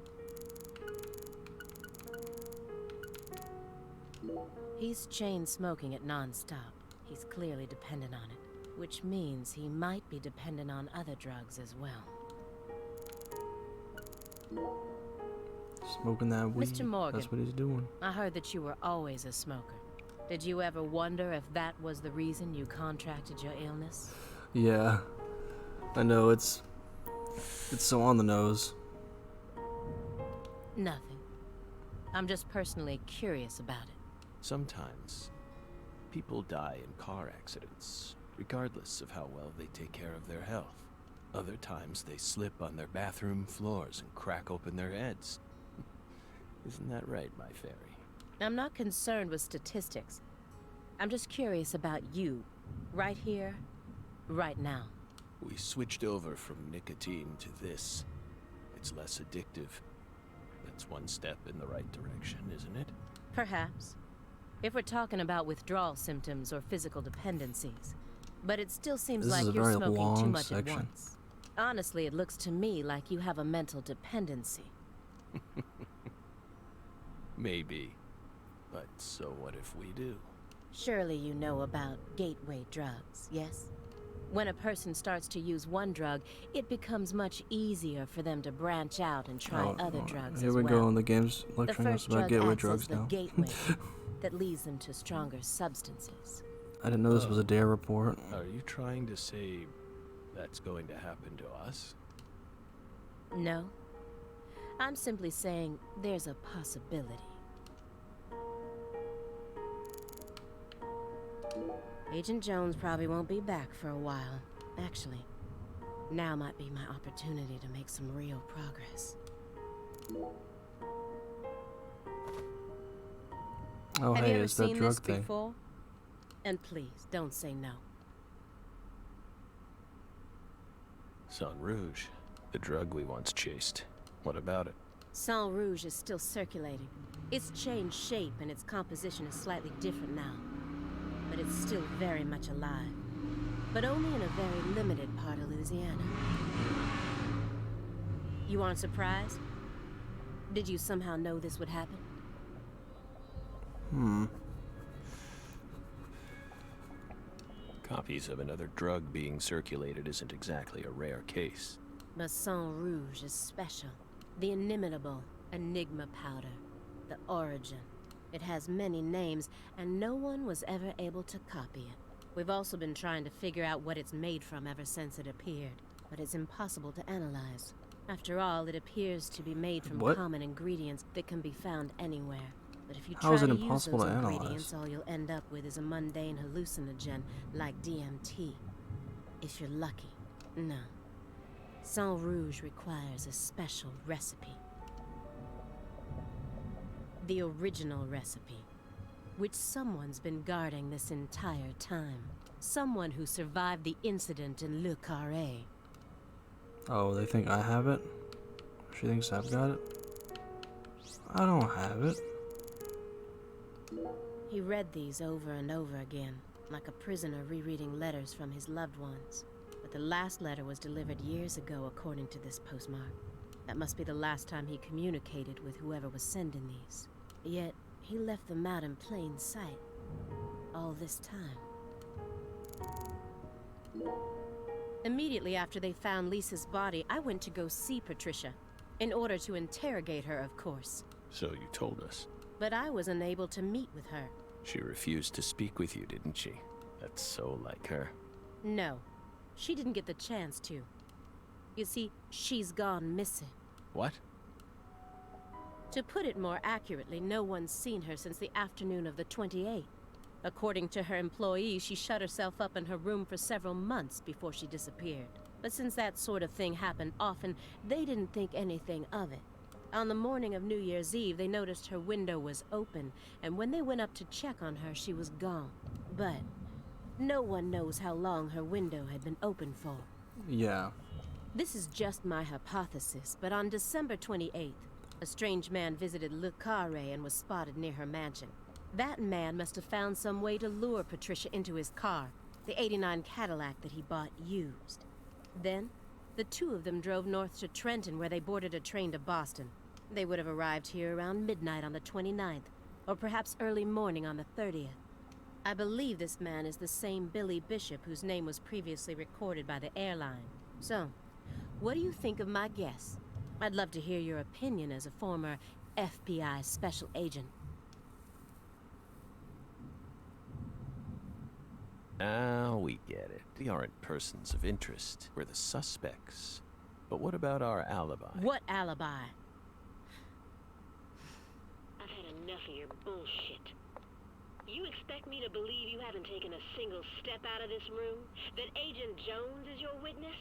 He's chain smoking it non-stop. He's clearly dependent on it, which means he might be dependent on other drugs as well. Smoking that weed. Mr. Morgan, that's what he's doing. I heard that you were always a smoker. Did you ever wonder if that was the reason you contracted your illness? Yeah. I know, it's so on the nose. Nothing. I'm just personally curious about it. Sometimes, people die in car accidents, regardless of how well they take care of their health. Other times, they slip on their bathroom floors and crack open their heads. Isn't that right, my fairy? I'm not concerned with statistics. I'm just curious about you, right here, right now. We switched over from nicotine to this. It's less addictive. That's one step in the right direction, isn't it? Perhaps. If we're talking about withdrawal symptoms or physical dependencies. But it still seems like you're smoking too much at once. Honestly, it looks to me like you have a mental dependency. Maybe. But so what if we do? Surely you know about gateway drugs, yes? When a person starts to use one drug, it becomes much easier for them to branch out and try other drugs as well. Here we go in the game's lecturing us about gateway drugs now. The gateway that leads them to stronger substances. I didn't know this was a DARE report. Are you trying to say that's going to happen to us? No. I'm simply saying there's a possibility. Agent Jones probably won't be back for a while. Actually, now might be my opportunity to make some real progress. Oh, Have hey, you ever it's that seen drug this thing. before? And please, don't say no. Sang Rouge, the drug we once chased. What about it? Sang Rouge is still circulating. It's changed shape and its composition is slightly different now. But it's still very much alive. But only in a very limited part of Louisiana. You aren't surprised? Did you somehow know this would happen? Copies of another drug being circulated isn't exactly a rare case. But Sang Rouge is special. The inimitable Enigma powder. The origin. It has many names, and no one was ever able to copy it. We've also been trying to figure out what it's made from ever since it appeared, but it's impossible to analyze. After all, it appears to be made from common ingredients that can be found anywhere. But if you try to use those ingredients, all you'll end up with is a mundane hallucinogen like DMT. If you're lucky. No. Sang Rouge requires a special recipe. The original recipe, which someone's been guarding this entire time. Someone who survived the incident in Le Carré. Oh, they think I have it? She thinks I've got it? I don't have it. He read these over and over again, like a prisoner rereading letters from his loved ones. But the last letter was delivered years ago, according to this postmark. That must be the last time he communicated with whoever was sending these. Yet, he left them out in plain sight. All this time. Immediately after they found Lisa's body, I went to go see Patricia. In order to interrogate her, of course. So you told us. But I was unable to meet with her. She refused to speak with you, didn't she? That's so like her. No. She didn't get the chance to. You see, she's gone missing. What? To put it more accurately, no one's seen her since the afternoon of the 28th. According to her employees, she shut herself up in her room for several months before she disappeared. But since that sort of thing happened often, they didn't think anything of it. On the morning of New Year's Eve, they noticed her window was open, and when they went up to check on her, she was gone. But no one knows how long her window had been open for. Yeah. This is just my hypothesis, but on December 28th, a strange man visited Le Carré and was spotted near her mansion. That man must have found some way to lure Patricia into his car, the '89 Cadillac that he bought used. Then, the two of them drove north to Trenton, where they boarded a train to Boston. They would have arrived here around midnight on the 29th, or perhaps early morning on the 30th. I believe this man is the same Billy Bishop whose name was previously recorded by the airline. So, what do you think of my guess? I'd love to hear your opinion as a former FBI special agent. Now we get it. We aren't persons of interest. We're the suspects. But what about our alibi? What alibi? I've had enough of your bullshit. You expect me to believe you haven't taken a single step out of this room? That Agent Jones is your witness?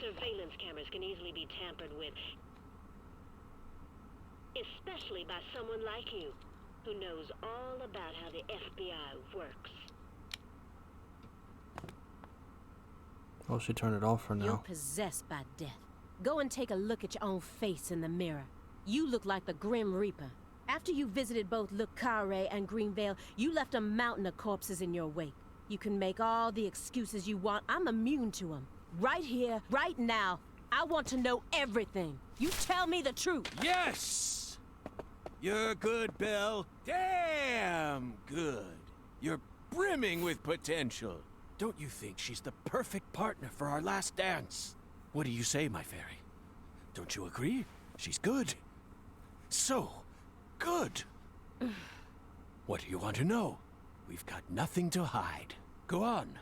Surveillance cameras can easily be tampered with. Especially by someone like you, who knows all about how the FBI works. Well, she turned it off for now. You're possessed by death. Go and take a look at your own face in the mirror. You look like the Grim Reaper. After you visited both Le Carré and Greenvale, you left a mountain of corpses in your wake. You can make all the excuses you want. I'm immune to them. Right here, right now, I want to know everything. You tell me the truth. Yes! You're good, Bill. Damn good. You're brimming with potential. Don't you think she's the perfect partner for our last dance? What do you say, my fairy? Don't you agree? She's good. So good. What do you want to know? We've got nothing to hide. Go on.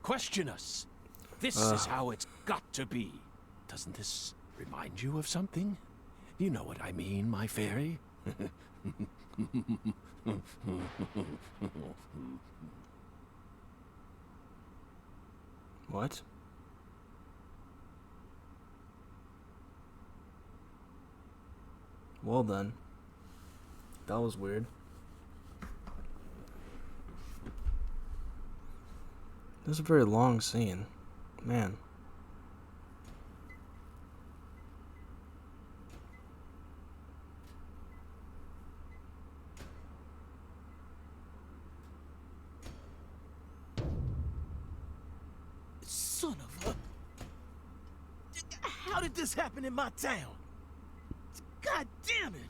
Question us. This is how it's got to be. Doesn't this remind you of something? You know what I mean, my fairy? What? Well then. That was weird. This is a very long scene. Man. Son of a... How did this happen in my town? God damn it!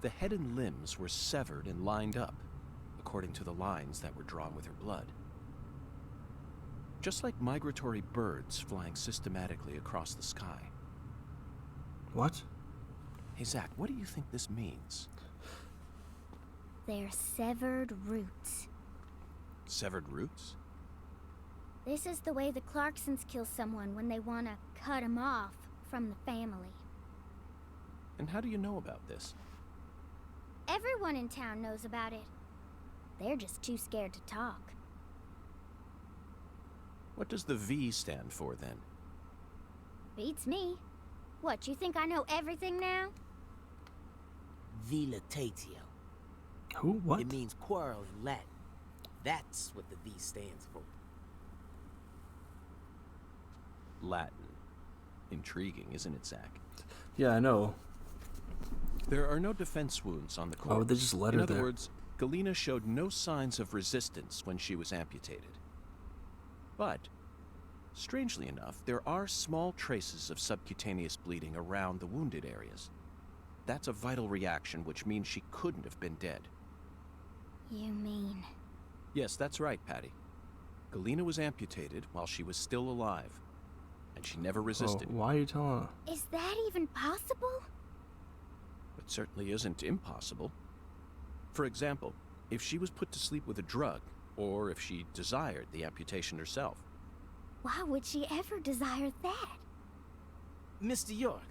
The head and limbs were severed and lined up, according to the lines that were drawn with her blood. Just like migratory birds flying systematically across the sky. What? Hey, Zach, what do you think this means? They're severed roots. Severed roots? This is the way the Clarksons kill someone when they want to cut him off from the family. And how do you know about this? Everyone in town knows about it. They're just too scared to talk. What does the V stand for, then? Beats me. What, you think I know everything now? Vilitatio. Who? What? It means quarrel in Latin. That's what the V stands for. Latin. Intriguing, isn't it, Zach? Yeah, I know. There are no defense wounds on the corpse. Why would they just let her there? In other there? words, Galena showed no signs of resistance when she was amputated. But, strangely enough, there are small traces of subcutaneous bleeding around the wounded areas. That's a vital reaction, which means she couldn't have been dead. You mean... Yes, that's right, Patty. Galena was amputated while she was still alive. And she never resisted. Oh, why are you telling her? Is that even possible? It certainly isn't impossible. For example, if she was put to sleep with a drug, or if she desired the amputation herself. Why would she ever desire that? Mr. York,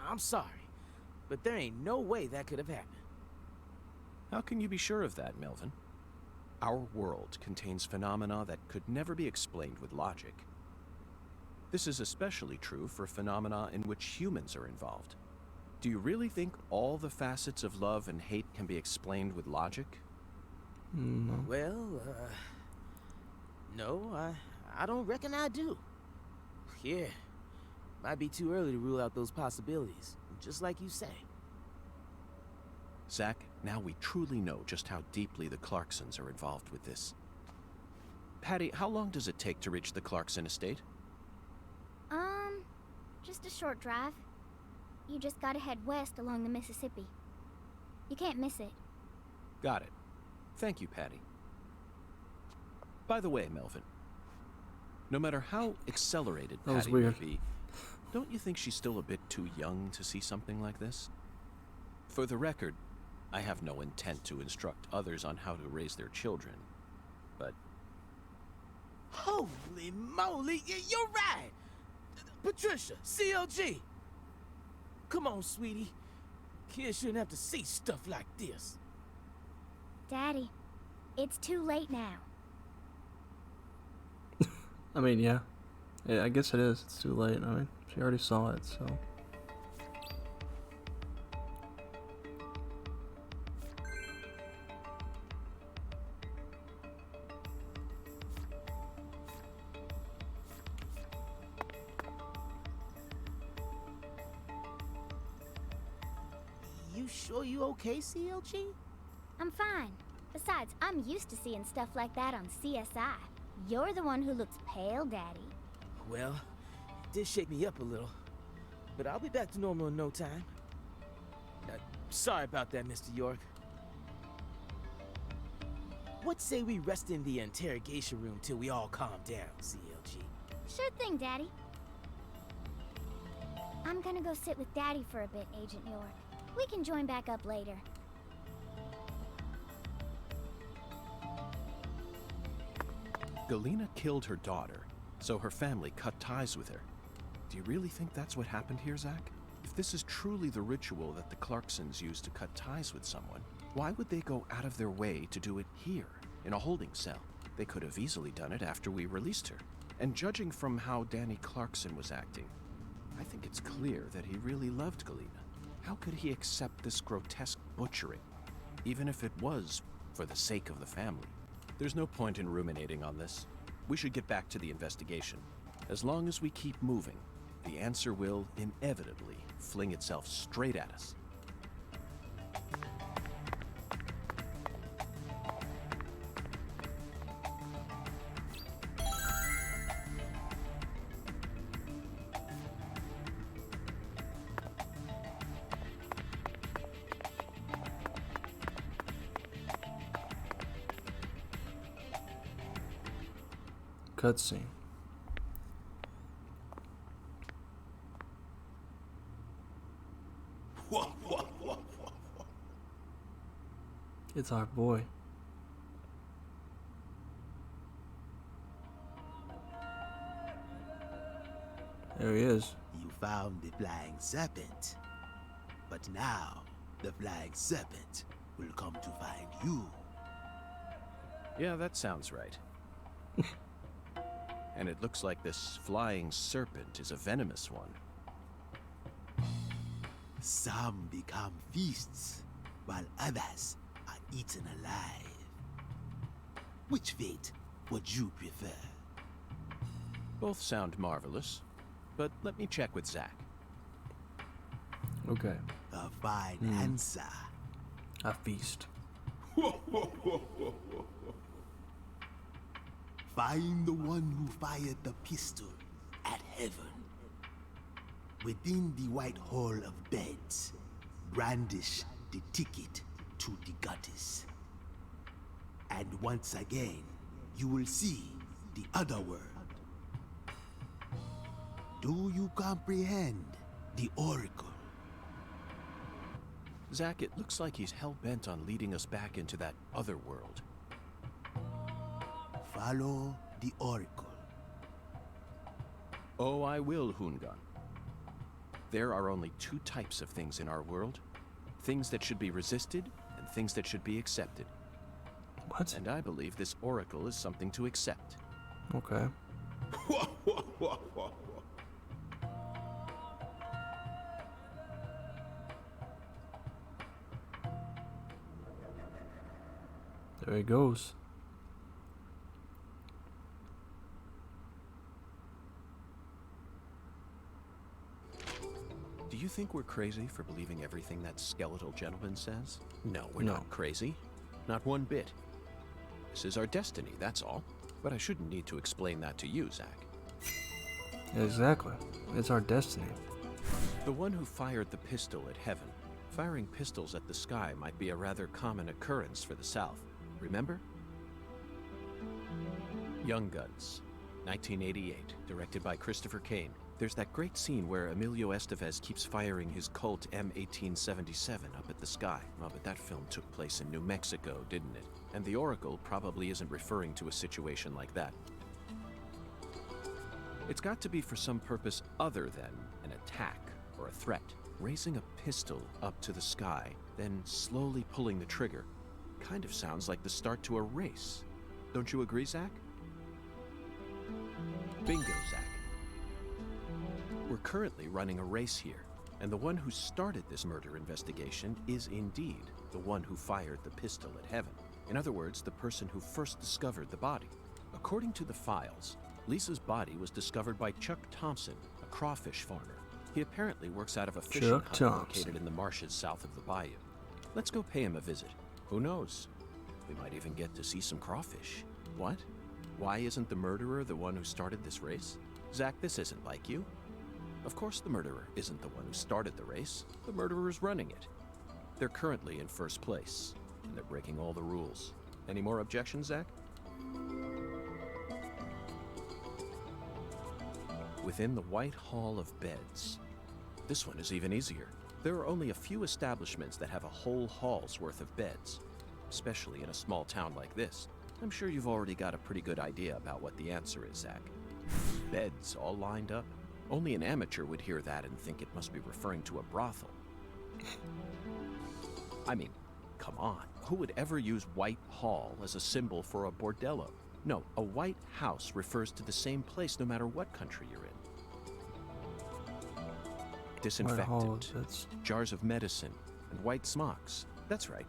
I'm sorry, but there ain't no way that could have happened. How can you be sure of that, Melvin? Our world contains phenomena that could never be explained with logic. This is especially true for phenomena in which humans are involved. Do you really think all the facets of love and hate can be explained with logic? No. Well, no, I don't reckon I do. Yeah, might be too early to rule out those possibilities, just like you say. Zach, now we truly know just how deeply the Clarksons are involved with this. Patty, how long does it take to reach the Clarkson estate? Just a short drive. You just gotta head west along the Mississippi. You can't miss it. Got it. Thank you, Patty. By the way, Melvin, no matter how accelerated That was Patty weird. may be, don't you think she's still a bit too young to see something like this? For the record, I have no intent to instruct others on how to raise their children, but... Holy moly, you're right! Patricia, CLG! Come on, sweetie. Kids shouldn't have to see stuff like this. Daddy, it's too late now. I mean, yeah. I guess it is. It's too late. I mean, she already saw it, so... You sure you okay, CLG? I'm fine. Besides, I'm used to seeing stuff like that on CSI. You're the one who looks pale, Daddy. Well, it did shake me up a little. But I'll be back to normal in no time. Sorry about that, Mr. York. What say we rest in the interrogation room till we all calm down, CLG? Sure thing, Daddy. I'm gonna go sit with Daddy for a bit, Agent York. We can join back up later. Galena killed her daughter, so her family cut ties with her. Do you really think that's what happened here, Zach? If this is truly the ritual that the Clarksons use to cut ties with someone, why would they go out of their way to do it here, in a holding cell? They could have easily done it after we released her. And judging from how Danny Clarkson was acting, I think it's clear that he really loved Galena. How could he accept this grotesque butchering, even if it was for the sake of the family? There's no point in ruminating on this. We should get back to the investigation. As long as we keep moving, the answer will inevitably fling itself straight at us. Cutscene. It's our boy. There he is. You found the flying serpent. But now, the flying serpent will come to find you. Yeah, that sounds right. And it looks like this flying serpent is a venomous one. Some become feasts, while others are eaten alive. Which fate would you prefer? Both sound marvelous, but let me check with Zach. Okay. A fine answer. A feast. Find the one who fired the pistol at heaven. Within the white hall of beds, brandish the ticket to the goddess. And once again, you will see the other world. Do you comprehend the oracle? Zach, it looks like he's hell-bent on leading us back into that other world. Follow the oracle. Oh, I will, Hungan. There are only two types of things in our world. Things that should be resisted, and things that should be accepted. What? And I believe this oracle is something to accept. Okay. There he goes. Do you think we're crazy for believing everything that skeletal gentleman says? No, we're No. not crazy. Not one bit. This is our destiny, that's all. But I shouldn't need to explain that to you, Zach. Exactly. It's our destiny. The one who fired the pistol at heaven. Firing pistols at the sky might be a rather common occurrence for the South. Remember? Young Guns, 1988, directed by Christopher Kane. There's that great scene where Emilio Estevez keeps firing his Colt M1877 up at the sky. Oh, but that film took place in New Mexico, didn't it? And the Oracle probably isn't referring to a situation like that. It's got to be for some purpose other than an attack or a threat. Raising a pistol up to the sky, then slowly pulling the trigger, kind of sounds like the start to a race. Don't you agree, Zach? Bingo, Zach. We're currently running a race here, and the one who started this murder investigation is indeed the one who fired the pistol at heaven. In other words, the person who first discovered the body. According to the files, Lisa's body was discovered by Chuck Thompson, a crawfish farmer. He apparently works out of a fishing hut located in the marshes south of the bayou. Let's go pay him a visit. Who knows? We might even get to see some crawfish. What? Why isn't the murderer the one who started this race? Zach, this isn't like you. Of course the murderer isn't the one who started the race. The murderer is running it. They're currently in first place, and they're breaking all the rules. Any more objections, Zach? Within the White Hall of Beds. This one is even easier. There are only a few establishments that have a whole hall's worth of beds, especially in a small town like this. I'm sure you've already got a pretty good idea about what the answer is, Zach. Beds all lined up. Only an amateur would hear that and think it must be referring to a brothel. I mean, come on. Who would ever use White Hall as a symbol for a bordello? No, a White House refers to the same place no matter what country you're in. Disinfectant, jars of medicine, and white smocks. That's right.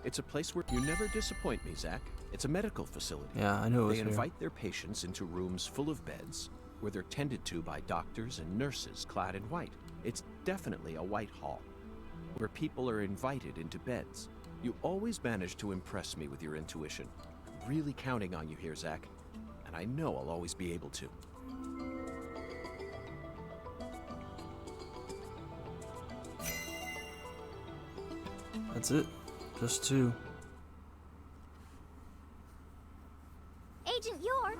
It's a place where you never disappoint me, Zach. It's a medical facility. Yeah, I knew it was They here. invite their patients into rooms full of beds where they're tended to by doctors and nurses clad in white. It's definitely a White Hall, where people are invited into beds. You always manage to impress me with your intuition. I'm really counting on you here, Zach. And I know I'll always be able to. That's it. Just 2. Agent York,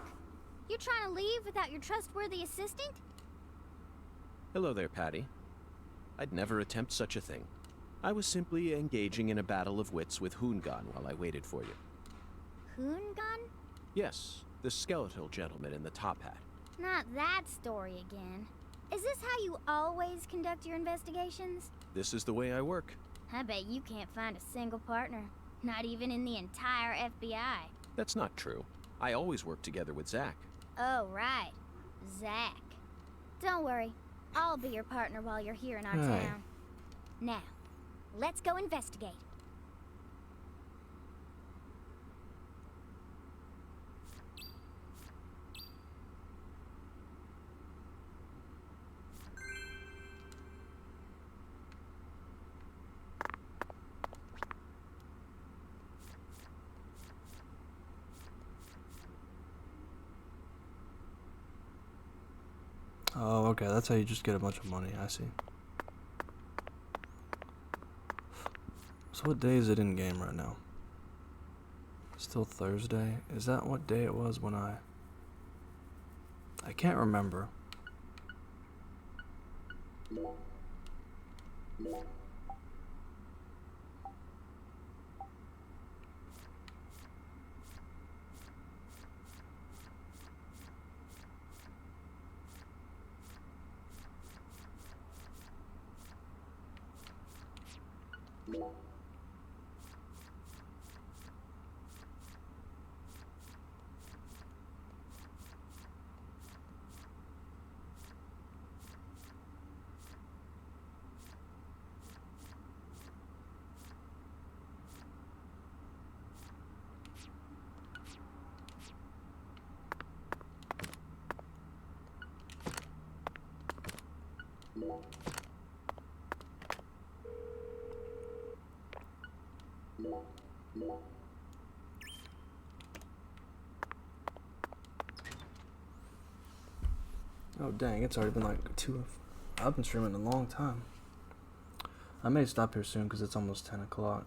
you're trying to leave without your trustworthy assistant? Hello there, Patty. I'd never attempt such a thing. I was simply engaging in a battle of wits with Hoongan while I waited for you. Hoongan? Yes, the skeletal gentleman in the top hat. Not that story again. Is this how you always conduct your investigations? This is the way I work. I bet you can't find a single partner. Not even in the entire FBI. That's not true. I always work together with Zach. Oh, right. Zach. Don't worry. I'll be your partner while you're here in our town. Now, let's go investigate. Oh, okay, that's how you just get a bunch of money, I see. So what day is it in game right now? Still Thursday? Is that what day it was when I can't remember. Oh dang, it's already been like 2. I've been streaming a long time. I may stop here soon because it's almost 10 o'clock.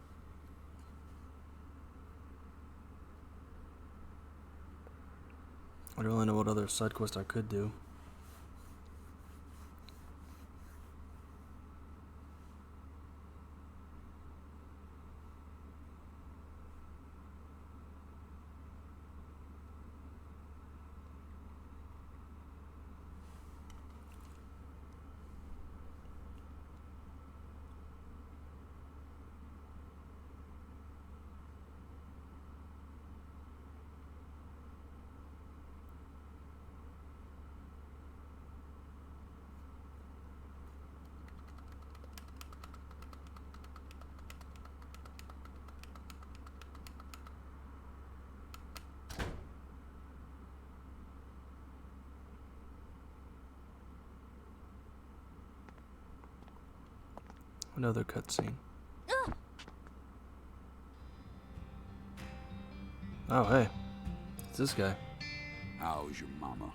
I don't really know what other side quest I could do. Another cutscene. Oh, hey. It's this guy. How's your mama?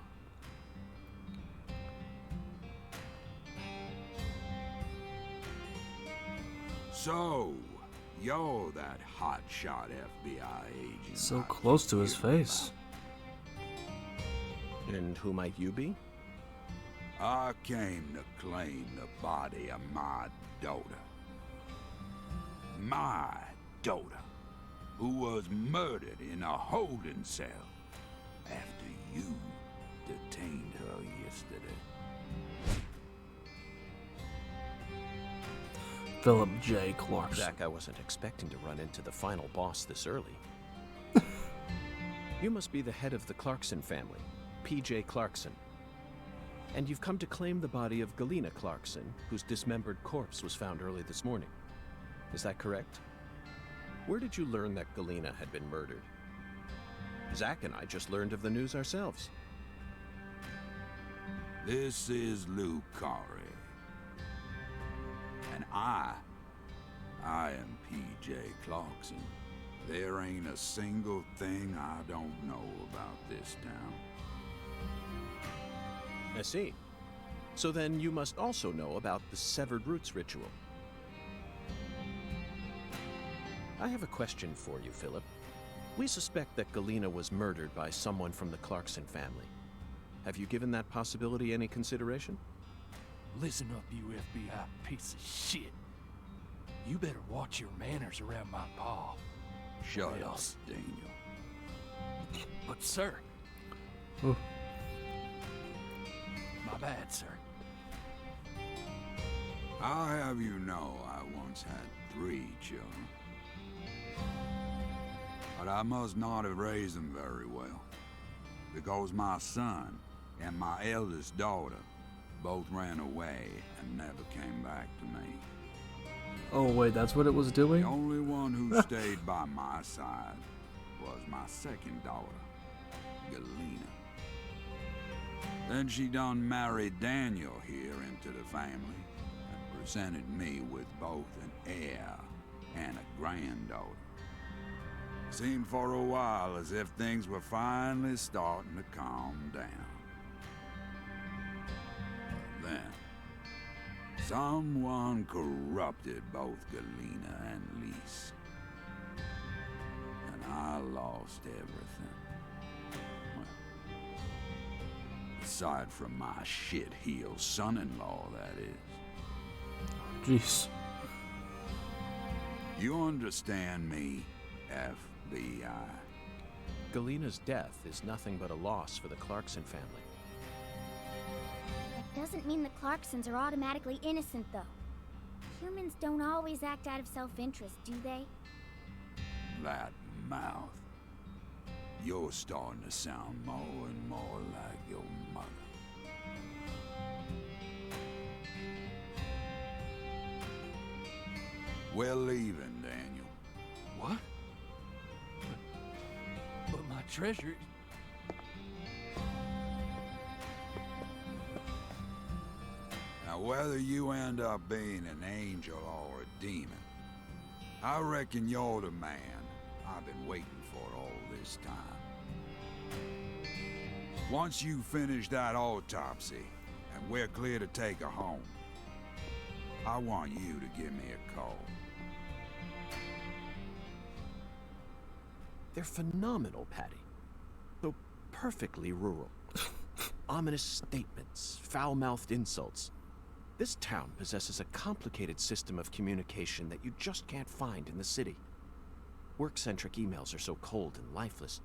So, you're that hotshot FBI agent. So close to his face. And who might you be? I came to claim the body of my daughter. My daughter. who was murdered in a holding cell after you detained her yesterday. Philip J. Clarkson. Zach, I wasn't expecting to run into the final boss this early. You must be the head of the Clarkson family, P.J. Clarkson. And you've come to claim the body of Galena Clarkson, whose dismembered corpse was found early this morning. Is that correct? Where did you learn that Galena had been murdered? Zach and I just learned of the news ourselves. This is Leaky. And I am P.J. Clarkson. There ain't a single thing I don't know about this town. I see. So then you must also know about the Severed Roots ritual. I have a question for you, Philip. We suspect that Galena was murdered by someone from the Clarkson family. Have you given that possibility any consideration? Listen up, you FBI piece of shit. You better watch your manners around my pa. Shut up, Daniel. But, sir. Ooh. My bad, sir. I'll have you know I once had 3 children. But I must not have raised them very well, because my son and my eldest daughter both ran away and never came back to me. Oh wait, that's what it was doing? The only one who stayed by my side was my second daughter, Galena. Then she done married Daniel here into the family and presented me with both an heir and a granddaughter. Seemed for a while as if things were finally starting to calm down. But then, someone corrupted both Galena and Lise. And I lost everything. Well, aside from my shit-heel son-in-law, that is. Jeez. You understand me, FBI? Galena's death is nothing but a loss for the Clarkson family. That doesn't mean the Clarksons are automatically innocent, though. Humans don't always act out of self-interest, do they? That mouth. You're starting to sound more and more like your mother. We're leaving, Daniel. What? But my treasure... Now, whether you end up being an angel or a demon, I reckon you're the man I've been waiting for all this time. Once you finish that autopsy and we're clear to take her home, I want you to give me a call. They're phenomenal, Patty. So perfectly rural. Ominous statements, foul-mouthed insults. This town possesses a complicated system of communication that you just can't find in the city. Work-centric emails are so cold and lifeless.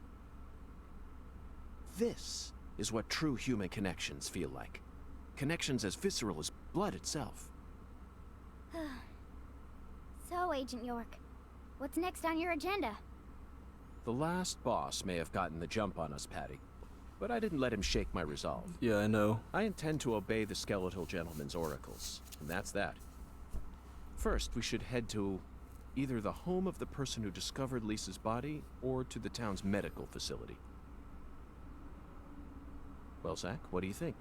This is what true human connections feel like. Connections as visceral as blood itself. So, Agent York, what's next on your agenda? The last boss may have gotten the jump on us, Patty, but I didn't let him shake my resolve. Yeah, I know. I intend to obey the skeletal gentleman's oracles, and that's that. First, we should head to either the home of the person who discovered Lisa's body, or to the town's medical facility. Well, Zach, what do you think?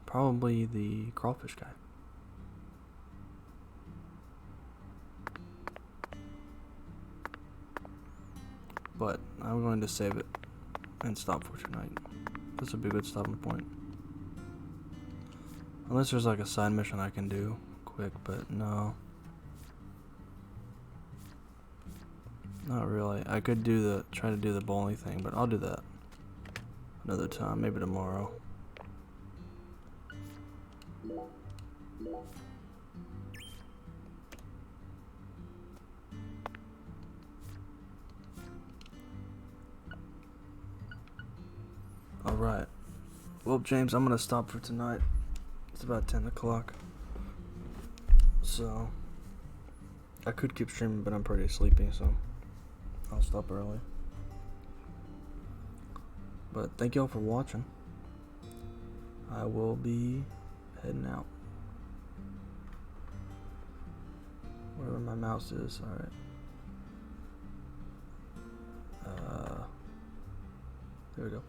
Probably the crawfish guy. But I'm going to save it and stop for tonight. This would be a good stopping point. Unless there's like a side mission I can do quick, but no. Not really. I could do try to do the bowling thing, but I'll do that another time, maybe tomorrow. Alright. Well, James, I'm gonna stop for tonight. It's about 10 o'clock. So, I could keep streaming, but I'm pretty sleepy, so I'll stop early. But thank y'all for watching. I will be heading out. Wherever my mouse is, alright. There we go.